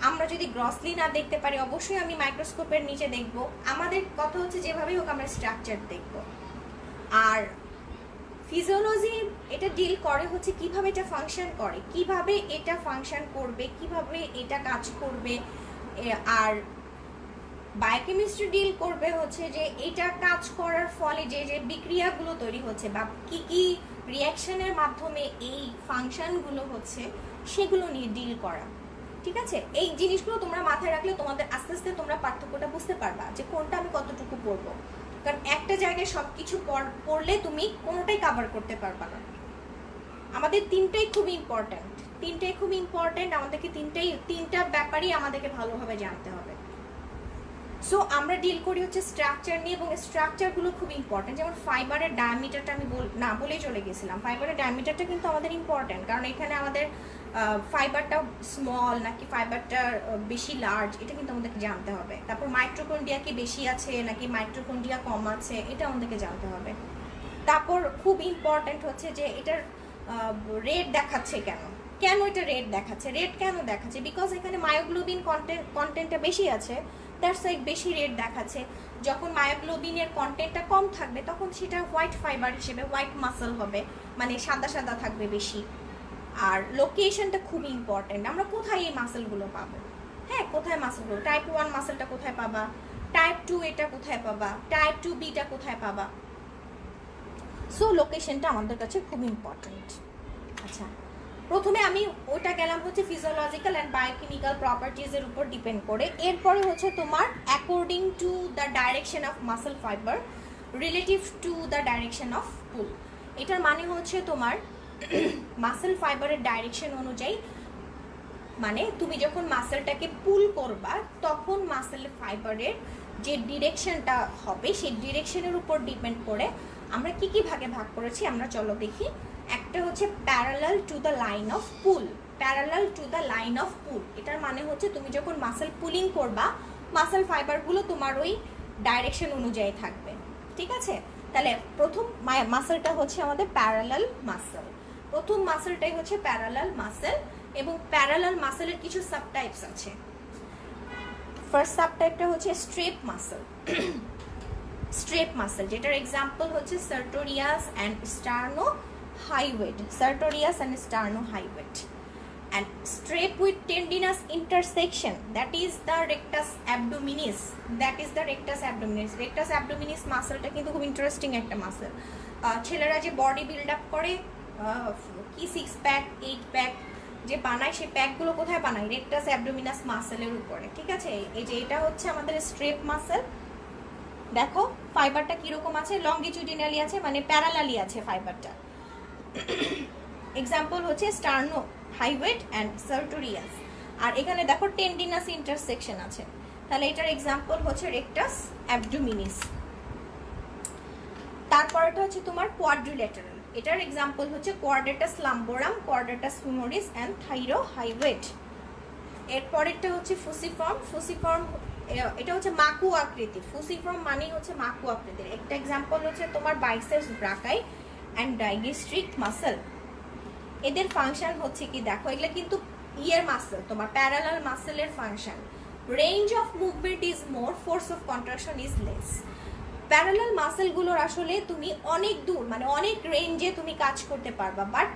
আমরা যদি গ্রসলি না দেখতে পারি অবশ্যই আমি মাইক্রোস্কোপের নিচে দেখব। আমাদের কথা হচ্ছে যেভাবেই হোক আমরা স্ট্রাকচার দেখব। আর ফিজিওলজি এটা ডিল করে হচ্ছে কিভাবে এটা ফাংশন করে, কিভাবে এটা ফাংশন করবে, কিভাবে এটা কাজ করবে, আর বায়োকেমিস্ট্রি ডিল করবে হচ্ছে যে এটা কাজ করার ফলে যে যে বিক্রিয়াগুলো তৈরি হচ্ছে বা কি কি রিয়াকশনের মাধ্যমে এই ফাংশনগুলো হচ্ছে সেগুলো নিয়ে ডিল করা। ঠিক আছে, এই জিনিসগুলো তোমরা মাথায় রাখলে তোমাদের আস্তে আস্তে তোমরা পার্থক্যটা বুঝতে পারবা যে কোনটা আমি কতটুকু পড়বো। কারণ একটা জায়গায় সব কিছু পড়লে তুমি কোনোটাই কভার করতে পারবা না। আমাদের তিনটাই খুব ইম্পর্ট্যান্ট, আমাদেরকে তিনটা ব্যাপারই আমাদেরকে ভালোভাবে জানতে হবে। সো আমরা ডিল করি হচ্ছে স্ট্রাকচার নিয়ে, এবং স্ট্রাকচারগুলো খুব ইম্পর্টেন্ট। যেমন ফাইবারের ডায়ামিটারটা আমি বলেই চলে গেছিলাম। ফাইবারের ডায়ামিটারটা কিন্তু আমাদের ইম্পর্টেন্ট, কারণ এখানে আমাদের ফাইবারটা স্মল নাকি ফাইবারটা বেশি লার্জ এটা কিন্তু আমাদেরকে জানতে হবে। তারপর মাইটোকন্ড্রিয়া কি বেশি আছে নাকি মাইটোকন্ড্রিয়া কম আছে এটা আমাদেরকে জানতে হবে। তারপর খুব ইম্পর্টেন্ট হচ্ছে যে এটার রেড দেখাচ্ছে কেন এটা রেড দেখাচ্ছে, রেড কেন দেখাচ্ছে? বিকজ এখানে মায়োগ্লোবিন কন্টেন্টটা বেশি আছে, দ্যাটস ওয়াই বেশি রেড দেখাচ্ছে। যখন মায়োগ্লোবিনের কন্টেন্টটা কম থাকবে তখন সেটা হোয়াইট ফাইবার হিসেবে হোয়াইট মাসল হবে, মানে সাদা সাদা থাকবে বেশি। আর লোকেশনটা খুব ইম্পর্টেন্ট, আমরা কোথায় এই মাসেলগুলো পাবো? হ্যাঁ, কোথায় মাসেলগুলো? টাইপ 1 মাসেলটা কোথায় পাবা, টাইপ 2 এটা কোথায় পাবা, টাইপ 2B-টা কোথায় পাবা? সো লোকেশনটা আমাদের কাছে খুব ইম্পর্টেন্ট। আচ্ছা, প্রথমে আমি ওটা গেলাম হচ্ছে ফিজিওলজিক্যাল অ্যান্ড বায়োকেমিক্যাল প্রপার্টিজের উপর ডিপেন্ড করে। এরপরে হচ্ছে তোমার according to the direction of muscle fibre relative to the direction of pull. এটার মানে হচ্ছে তোমার মাসেল ফাইবারের ডাইরেকশন অনুযায়ী, মানে তুমি যখন মাসেলটাকে পুল করবা তখন মাসেল ফাইবারের যে ডিরেকশনটা হবে সেই ডিরেকশনের উপর ডিপেন্ড করে আমরা কি কি ভাগে ভাগ করেছি আমরা চলো দেখি। একটা হচ্ছে parallel to the line of pull. Parallel to the line of pull এটার মানে হচ্ছে তুমি যখন মাসেল পুলিং করবা মাসেল ফাইবারগুলো তোমার ওই ডাইরেকশন অনুযায়ী থাকবে। ঠিক আছে, তাহলে প্রথম মাসেলটা হচ্ছে আমাদের প্যারালাল মাসেল। প্রথম মাসেলটাই হচ্ছে প্যারালাল মাসেল, এবং প্যারালাল মাসেলের কিছু সাবটাইপস আছে। ফার্স্ট সাবটাইপটা হচ্ছে স্ট্রেপ মাসেল। স্ট্রেপ মাসেল যেটার এক্সাম্পল হচ্ছে sartorius and sternohyoid. Sartorius and sternohyoid and strap with tendinous intersection, that is the rectus abdominis. rectus abdominis মাসলটা কিন্তু খুব ইন্টারেস্টিং একটা মাসল। ছেলেরা যে বডি বিল্ড আপ করে কি 6 প্যাক 8 প্যাক যে বানায়, সেই প্যাকগুলো কোথায় বানায়? রেকটাস অ্যাবডোমিনাস মাসলের উপরে। ঠিক আছে, এই যে এটা হচ্ছে আমাদের স্ট্রেপ মাসল। দেখো ফাইবারটা কিরকম আছে, লংগিটিউডিনালি আছে, মানে প্যারালালি আছে ফাইবারটা। এক্সাম্পল হচ্ছে স্টার্নোহাইভেট অ্যান্ড সার্টোরিয়াস। আর এখানে দেখো টেন্ডিনাস ইন্টারসেকশন আছে, তাহলে এটার এক্সাম্পল হচ্ছে রেকটাস অ্যাবডোমিনিস। তারপরটা হচ্ছে তোমার কোয়াড্রিল্যাটারাল। এটার এক্সাম্পল হচ্ছে কোয়াড্রেটাস লাম্বোরাম, কোয়াড্রেটাস ফিমোরিস অ্যান্ড থাইরোহাইভেট। এরপরেরটা হচ্ছে ফুসিফর্ম। ফুসিফর্ম এটা হচ্ছে মাকু আকৃতি। ফুসিফর্ম মানে হচ্ছে মাকু আকৃতির। একটা এক্সাম্পল হচ্ছে তোমার biceps brachii and digastric muscle. এদের ফাংশন হচ্ছে কি দেখো, এগুলো কিন্তু ইয়ার মাসল, তোমার প্যারালাল মাসলের function. Range of movement is more, force of contraction is less. Parallel মাসলগুলোর আসলে তুমি অনেক দূর, মানে অনেক রেঞ্জে তুমি কাজ করতে পারবা, বাট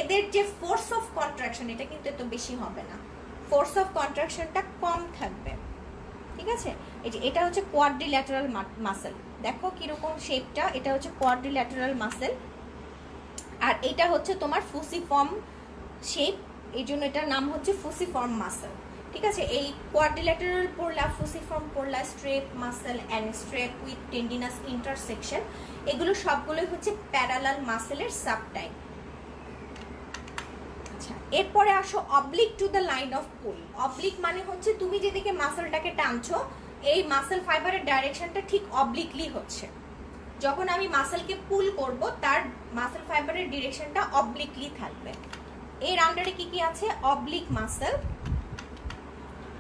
এদের যে ফোর্স অফ কন্ট্রাকশন এটা কিন্তু এত বেশি হবে না, ফোর্স অফ কন্ট্রাকশনটা কম থাকবে। ঠিক আছে, এই যে এটা হচ্ছে কোয়াড্রিল্যাটারাল মাসল, দেখো কিরকম শেপটা, এটা হচ্ছে কোয়াড্রিল্যাটারাল মাসল। আর এটা হচ্ছে তোমার ফুসিফর্ম শেপ, এই জন্য এটার নাম হচ্ছে ফুসিফর্ম মাসল। ঠিক আছে, এই কোয়াড্রিল্যাটারাল পড়লা, ফুসিফর্ম পড়লা, strap muscle and strap with tendinous intersection, এগুলো সবগুলোই হচ্ছে প্যারালাল মাসলের সাবটাইপ। আচ্ছা, এরপরে আসো oblique to the line of pull. Oblique মানে হচ্ছে তুমি যেদিকে মাসলটাকে টানছো এই মাসল ফাইবারের ডাইরেকশনটা ঠিক অবলিকলি হচ্ছে। যখন আমি মাসলকে পুল করব তার মাসল ফাইবারের ডিরেকশনটা অবলিকলি থাকবে। এর আন্ডারে কি কি আছে? Oblique muscle.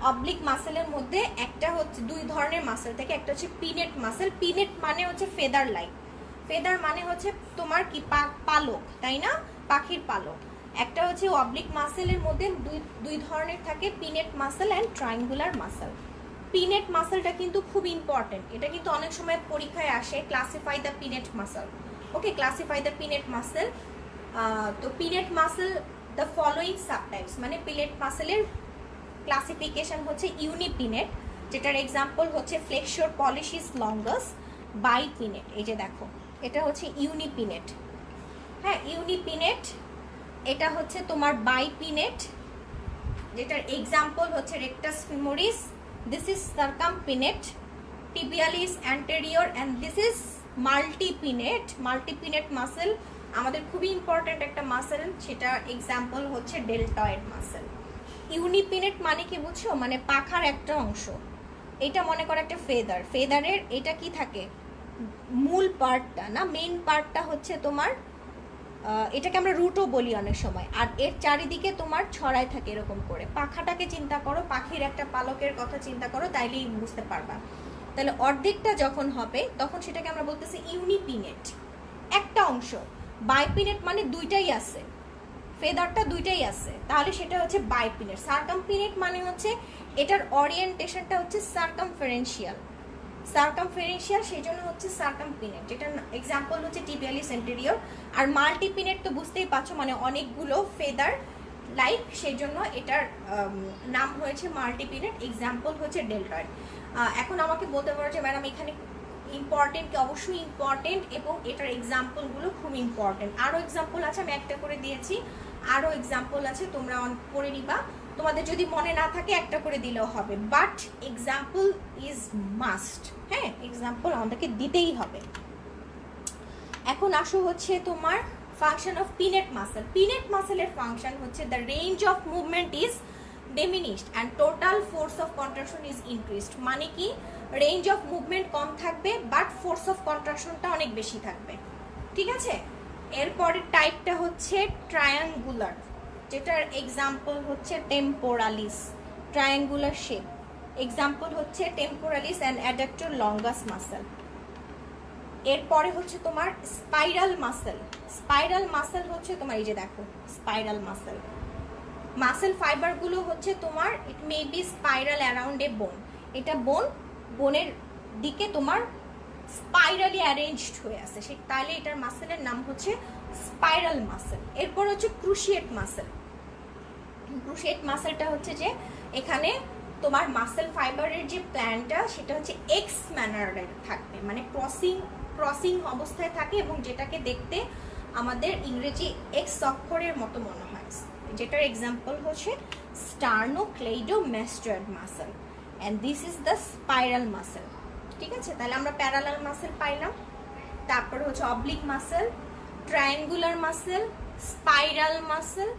অবলিক মাসলের মধ্যে একটা হচ্ছে দুই ধরনের মাসল থেকে, একটা হচ্ছে পিনেট মাসল। পিনেট মানে হচ্ছে ফেদার লাইক, ফেদার মানে হচ্ছে তোমার কি পালক, তাই না, পাখির পালক। একটা হচ্ছে অবলিক মাসলের মধ্যে দুই ধরনের থাকে, pennate muscle and triangular muscle. Pennate মাসলটা কিন্তু খুব ইম্পর্টেন্ট, এটা কিন্তু অনেক সময় পরীক্ষায় আসে। Classify the pennate muscle. Okay, classify the pennate muscle. তো pennate muscle the following subtypes, মানে পিনেট মাসলের ক্লাসিফিকেশন হচ্ছে ইউনিপিনেট, যেটার এক্সাম্পল হচ্ছে ফ্লেক্সর পলিশিস লঙ্গাস, বাইপিনেট। এই যে দেখো এটা হচ্ছে ইউনিপিনেট, হ্যাঁ ইউনিপিনেট। এটা হচ্ছে তোমার বাইপিনেট, যেটার এক্সাম্পল হচ্ছে rectus femoris. This is circumpennate, tibialis anterior, and this is multipennate. Multipennate muscle আমাদের খুবই ইম্পর্টেন্ট একটা মাসেল, সেটা এক্সাম্পল হচ্ছে ডেল্টয়েড মাসেল। ইউনিপিনেট মানে কি বুঝছো, মানে পাখার একটা অংশ। এটা মনে করো একটা ফেদার, ফেদারের এটা কি থাকে, মূল পার্টটা না, মেইন পার্টটা হচ্ছে তোমার, এটাকে আমরা রুটও বলি অনেক সময়, আর এর চারিদিকে তোমার ছড়ায় থাকে এরকম করে। পাখাটাকে চিন্তা করো, পাখির একটা পালকের কথা চিন্তা করো, তাইলেই বুঝতে পারবা। তাহলে অর্ধেকটা যখন হবে তখন সেটাকে আমরা বলতেছি ইউনিপিনেট, একটা অংশ। বাইপিনেট মানে দুইটাই আছে, ফেদারটা দুইটাই আছে, তাহলে সেটা হচ্ছে বাইপিনেট। সার্কামপিনেট মানে হচ্ছে এটার ওরিয়েন্টেশনটা হচ্ছে সার্কামফারেন্সিয়াল, সার্কামফারেন্সিয়াল, সেই জন্য হচ্ছে সার্কামপিনেট, যেটার এক্সাম্পল হচ্ছে টিবিয়ালিস অ্যান্টেরিয়র। আর মাল্টিপিনেট তো বুঝতেই পারছো, মানে অনেকগুলো ফেদার লাইক, সেই জন্য এটার নাম হয়েছে মাল্টিপিনেট, এক্সাম্পল হচ্ছে ডেল্টয়েড। এখন আমাকে বলতে পারো যে ম্যাডাম এখানে ইম্পর্টেন্ট কি? অবশ্যই ইম্পর্টেন্ট, এবং এটার এক্সাম্পলগুলো খুব ইম্পর্টেন্ট। আরও এক্সাম্পল আছে, আমি একটা করে দিয়েছি, আরও এক্সাম্পল আছে, তোমরা করে নিবা। তোমাদের যদি মনে না থাকে একটা করে দিলেও হবে, বাট এক্সাম্পল ইজ মাস্ট। হ্যাঁ, এক্সাম্পল আমাদেরকে দিতেই হবে। এখন আসো হচ্ছে তোমার function of pennate muscle. Pennate মাসেলের ফাংশন হচ্ছে the range of movement is diminished and total force of contraction is increased. মানে কি, রেঞ্জ অফ মুভমেন্ট কম থাকবে বাট ফোর্স অফ কন্ট্রাকশনটা অনেক বেশি থাকবে, ঠিক আছে। এরপরের টাইপটা হচ্ছে ট্রায়াঙ্গুলার, যেটার এক্সাম্পল হচ্ছে টেম্পোরালিস, ট্রায়াঙ্গুলার শেপ, এক্সাম্পল হচ্ছে টেম্পোরালিস অ্যান্ড অ্যাডাক্টর লঙ্গাস মাসেল। এরপরে হচ্ছে তোমার স্পাইরাল মাসেল। স্পাইরাল মাসেল হচ্ছে তোমার এই যে দেখো স্পাইরাল মাসেল, মাসেল ফাইবারগুলো হচ্ছে তোমার it may be spiral around a bone, এটা বোনের দিকে তোমার স্পাইরালি অ্যারেঞ্জড হয়ে আছে, সে তাহলে এটার মাসেলের নাম হচ্ছে স্পাইরাল মাসেল। এরপর হচ্ছে ক্রুশিয়েট মাসেল। ক্রুশিয়েট মাসেলটা হচ্ছে যে এখানে তোমার মাসেল ফাইবারের যে প্ল্যানটা সেটা হচ্ছে এক্স ম্যানারের থাকবে, মানে ক্রসিং অবস্থায় থাকে, এবং যেটাকে দেখতে আমাদের ইংরেজি এক্স অক্ষরের মতো মনে হয়, যেটার এক্সাম্পল হচ্ছে sternocleidomastoid muscle, and this is the spiral muscle. ঠিক আছে, তাহলে আমরা প্যারালাল মাসেল পাইলাম, তারপর হচ্ছে oblique muscle, triangular muscle, spiral muscle,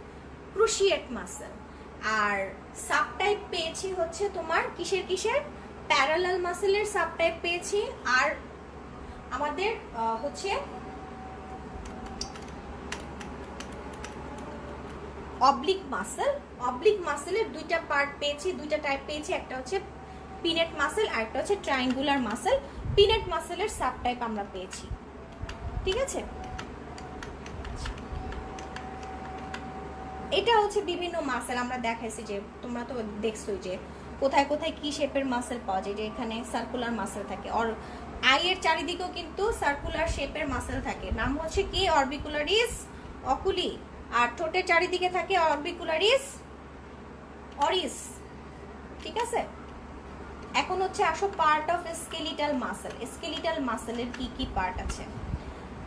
cruciate muscle. আর সাবটাইপ পেয়েছি হচ্ছে তোমার কিসের প্যারালাল মাসেলের সাবটাইপ পেয়েছি, আর আমাদের হচ্ছে অবলিক মাসেল। অবলিক মাসেলের দুইটা পার্ট পেয়েছি, দুইটা টাইপ পেয়েছি, একটা হচ্ছে পিনেট মাসেল আর একটা হচ্ছে ট্রায়াঙ্গুলার মাসেল। পিনেট মাসেলের সাবটাইপ আমরা পেয়েছি, ঠিক আছে। এটা হচ্ছে বিভিন্ন মাসেল আমরা দেখাইছি, যে তোমরা তো দেখছোই যে কোথায় কোথায় কি শেপের মাসেল পাওয়া যায়, যে এখানে সার্কুলার মাসেল থাকে, আর আইয়ের চারিদিকেও কিন্তু সার্কুলার শেপের মাসেল থাকে, নাম হচ্ছে কি অরবিকুলারিস অকুলি, আর ঠোঁটের চারিদিকে থাকে অরবিকুলারিস অরিস, ঠিক আছে। এখন হচ্ছে আসো part of skeletal muscle. Skeletal মাসেলের কি কি পার্ট আছে?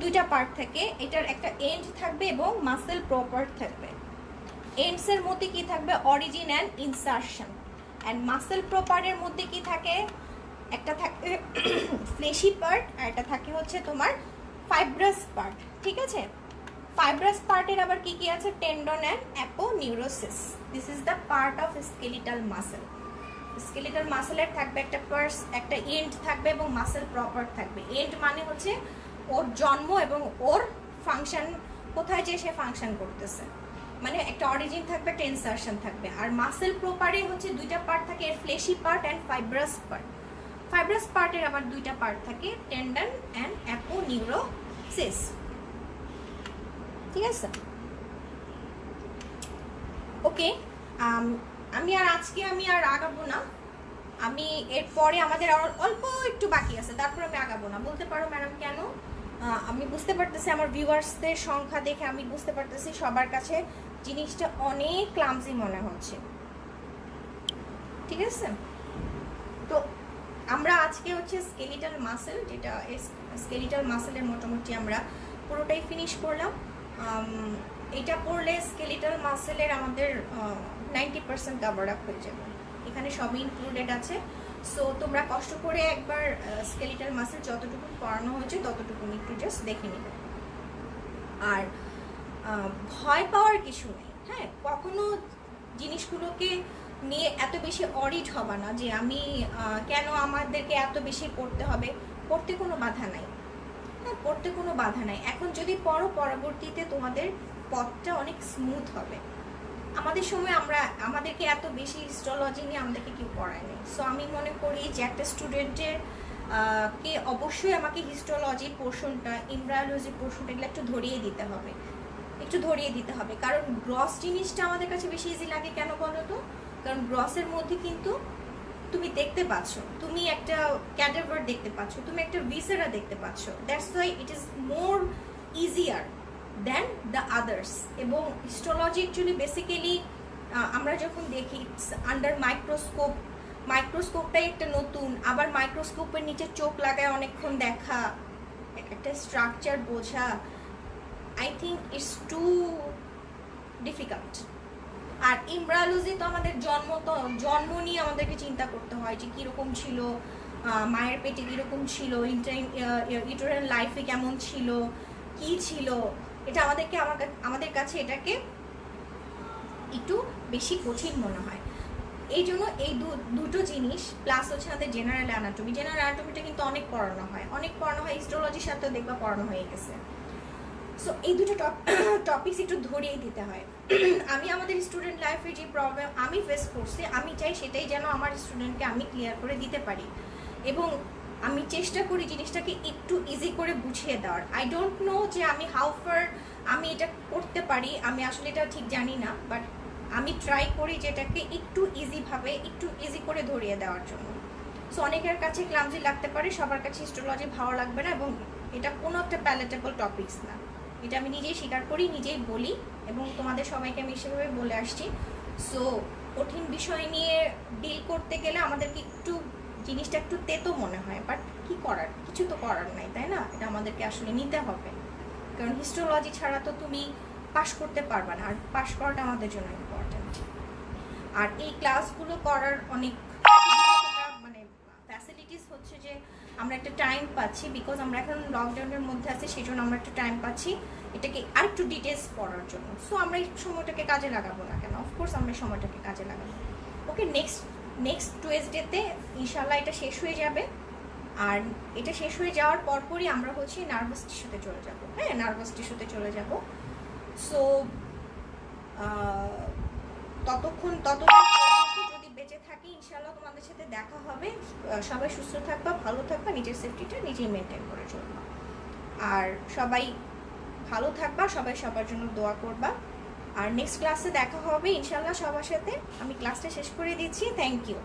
দুইটা পার্ট থাকে, এটার একটা এন্ড থাকবে এবং মাসেল প্রপার থাকবে। এন্ডস এর মধ্যে কি থাকবে? Origin and insertion. And muscle প্রপারের মধ্যে কি থাকে? একটা থাকে ফ্লেশি পার্ট, আর এটা থাকে হচ্ছে তোমার ফাইব্রাস পার্ট, ঠিক আছে। ফাইব্রাস পার্টের আবার কি কি আছে? Tendon and aponeurosis. This is the part of skeletal muscle. Skeletal মাসেলের থাকবে একটা পার্স, একটা এন্ড থাকবে এবং মাসেল প্রপার থাকবে। এন্ড মানে হচ্ছে ওর জন্ম এবং ওর ফাংশন, কোথায় যে সে ফাংশন করতেছে, মানে একটা অরিজিন থাকবে, একটা ইনসারশন থাকবে। আর মাসেল প্রপারে হচ্ছে দুইটা পার্ট থাকে, এর fleshy part and fibrous part. Fibrous পার্টের আবার দুইটা পার্ট থাকে, টেন্ডন অ্যান্ড অ্যাপোনিউরোসিস, ঠিক আছে। ওকে, আমি আর আগাবো না, আমি এরপরে আমাদের অল্প একটু বাকি আছে, তারপর আমি আগাবো না। বলতে পারো ম্যাডাম কেন? আমি বুঝতে পারতেছি আমার ভিউয়ার্সদের সংখ্যা দেখে আমি বুঝতে পারতেছি সবার কাছে জিনিসটা অনেক ক্লামজি মনে হচ্ছে। ঠিক আছে? তো আমরা আজকে হচ্ছে স্কেলিটাল মাসেল, যেটা স্কেলিটাল মাসেলের মোটামুটি আমরা পুরোটাই ফিনিশ করলাম। এটা পড়লে স্কেলিটাল মাসেলের আমাদের 90% কভার আপ হয়ে যাবে, এখানে সবই ইনক্লুডেড আছে। সো তোমরা কষ্ট করে একবার স্কেলিটাল মাসেল যতটুকু পড়ানো হয়েছে ততটুকু একটু জাস্ট দেখে নিবে। আর ভয় পাওয়ার কিছু নেই, হ্যাঁ, কখনো জিনিসগুলোকে নিয়ে এত বেশি অরিড হবা না যে আমি কেন আমাদেরকে এত বেশি পড়তে হবে। পড়তে কোনো বাধা নাই, হ্যাঁ, পড়তে কোনো বাধা নাই। এখন যদি পড়ো, পরবর্তীতে তোমাদের পথটা অনেক স্মুথ হবে। আমাদের সময় আমাদেরকে এত বেশি হিস্টোলজি নিয়ে আমাদেরকে কেউ পড়ায় নেই। সো আমি মনে করি যে একটা স্টুডেন্টের কে অবশ্যই আমাকে হিস্টোলজি পোর্শনটা, এমব্রায়োলজি পোর্শনটা এগুলো একটু ধরিয়ে দিতে হবে, একটু ধরিয়ে দিতে হবে। কারণ গ্রস জিনিসটা আমাদের কাছে বেশি ইজি লাগে। কেন বলো তো? কারণ গ্রসের মধ্যে কিন্তু তুমি দেখতে পাচ্ছ, তুমি একটা ক্যাডাভার দেখতে পাচ্ছ, তুমি একটা ভিসেরা দেখতে পাচ্ছ। That's why it is more easier than the others. এবং হিস্টোলজি অ্যাকচুয়ালি বেসিক্যালি আমরা যখন দেখি আন্ডার মাইক্রোস্কোপ, মাইক্রোস্কোপটাই একটা নতুন, আবার মাইক্রোস্কোপের নিচে চোখ লাগায় অনেকক্ষণ দেখা, একটা স্ট্রাকচার বোঝা, I think it's too difficult. আর এমব্রায়োলজি তো আমাদের জন্ম নিয়ে আমাদেরকে চিন্তা করতে হয় যে কীরকম ছিল, মায়ের পেটে কীরকম ছিল, ইউটেরাইন লাইফে কেমন ছিল, কি ছিল। এটা আমাদের কাছে এটাকে একটু বেশি কঠিন মনে হয়। এই জন্য এই দুটো জিনিস প্লাস হচ্ছে আমাদের জেনারেল অ্যানাটমিটা কিন্তু অনেক পড়ানো হয়, হিস্টোলজির সাথেও দেখবা পড়ানো হয়ে গেছে। সো এই দুটো টপিকস একটু ধরিয়ে দিতে হয়। আমি আমাদের স্টুডেন্ট লাইফে যে প্রবলেম আমি ফেস করছি, আমি চাই সেটাই যেন আমার স্টুডেন্টকে আমি ক্লিয়ার করে দিতে পারি। এবং আমি চেষ্টা করি জিনিসটাকে একটু ইজি করে বুঝিয়ে দেওয়ার। আই ডোন্ট নো যে আমি হাউ ফার আমি এটা করতে পারি, আমি আসলে এটা ঠিক জানি না, বাট আমি ট্রাই করি যেটাকে একটু ইজিভাবে, একটু ইজি করে ধরিয়ে দেওয়ার জন্য। সো অনেকের কাছে ক্লামজি লাগতে পারে, সবার কাছে হিস্টোলজি ভালো লাগবে না, এবং এটা কোনো একটা প্যালেটেবল টপিকস না। এটা আমি নিজেই স্বীকার করি, নিজেই বলি, এবং তোমাদের সবাইকে আমি সেভাবে বলে আসছি। সো কঠিন বিষয় নিয়ে ডিল করতে গেলে আমাদেরকে জিনিসটা একটু তেতো মনে হয়, বাট কি করার, কিছু তো করার নাই, তাই না? এটা আমাদেরকে আসলে নিতে হবে, কারণ হিস্টোলজি ছাড়া তো তুমি পাশ করতে পারবে না, আর পাশ করাটা আমাদের জন্য ইম্পর্টেন্ট। আর এই ক্লাসগুলো করার অনেক মানে ফ্যাসিলিটিস হচ্ছে যে আমরা একটা টাইম পাচ্ছি, বিকজ আমরা এখন লকডাউনের মধ্যে আছি, সেই জন্য আমরা একটা টাইম পাচ্ছি এটাকে আরেকটু ডিটেলস পড়ার জন্য। সো আমরা এই সময়টাকে কাজে লাগাবো না কেন? অফকোর্স আমরা এই সময়টাকে কাজে লাগাবো। ওকে, নেক্সট টুয়েসডেতে ইনশাল্লাহ এটা শেষ হয়ে যাবে। আর এটা শেষ হয়ে যাওয়ার পরপরই আমরা হচ্ছে নার্ভাস টিস্যুতে চলে যাব। হ্যাঁ, নার্ভাস টিস্যুতে চলে যাব। সো ততক্ষণ যদি বেঁচে থাকি ইনশাল্লাহ তোমাদের সাথে দেখা হবে। সবাই সুস্থ থাকবা, ভালো থাকবা, নিজের সেফটিটা নিজেই মেনটেন করে চলবা। আর সবাই ভালো থাকবা, সবাই সবার জন্য দোয়া করবা। আর নেক্সট ক্লাসে দেখা হবে ইনশাল্লাহ সবার সাথে। আমি ক্লাসটা শেষ করে দিচ্ছি। Thank you.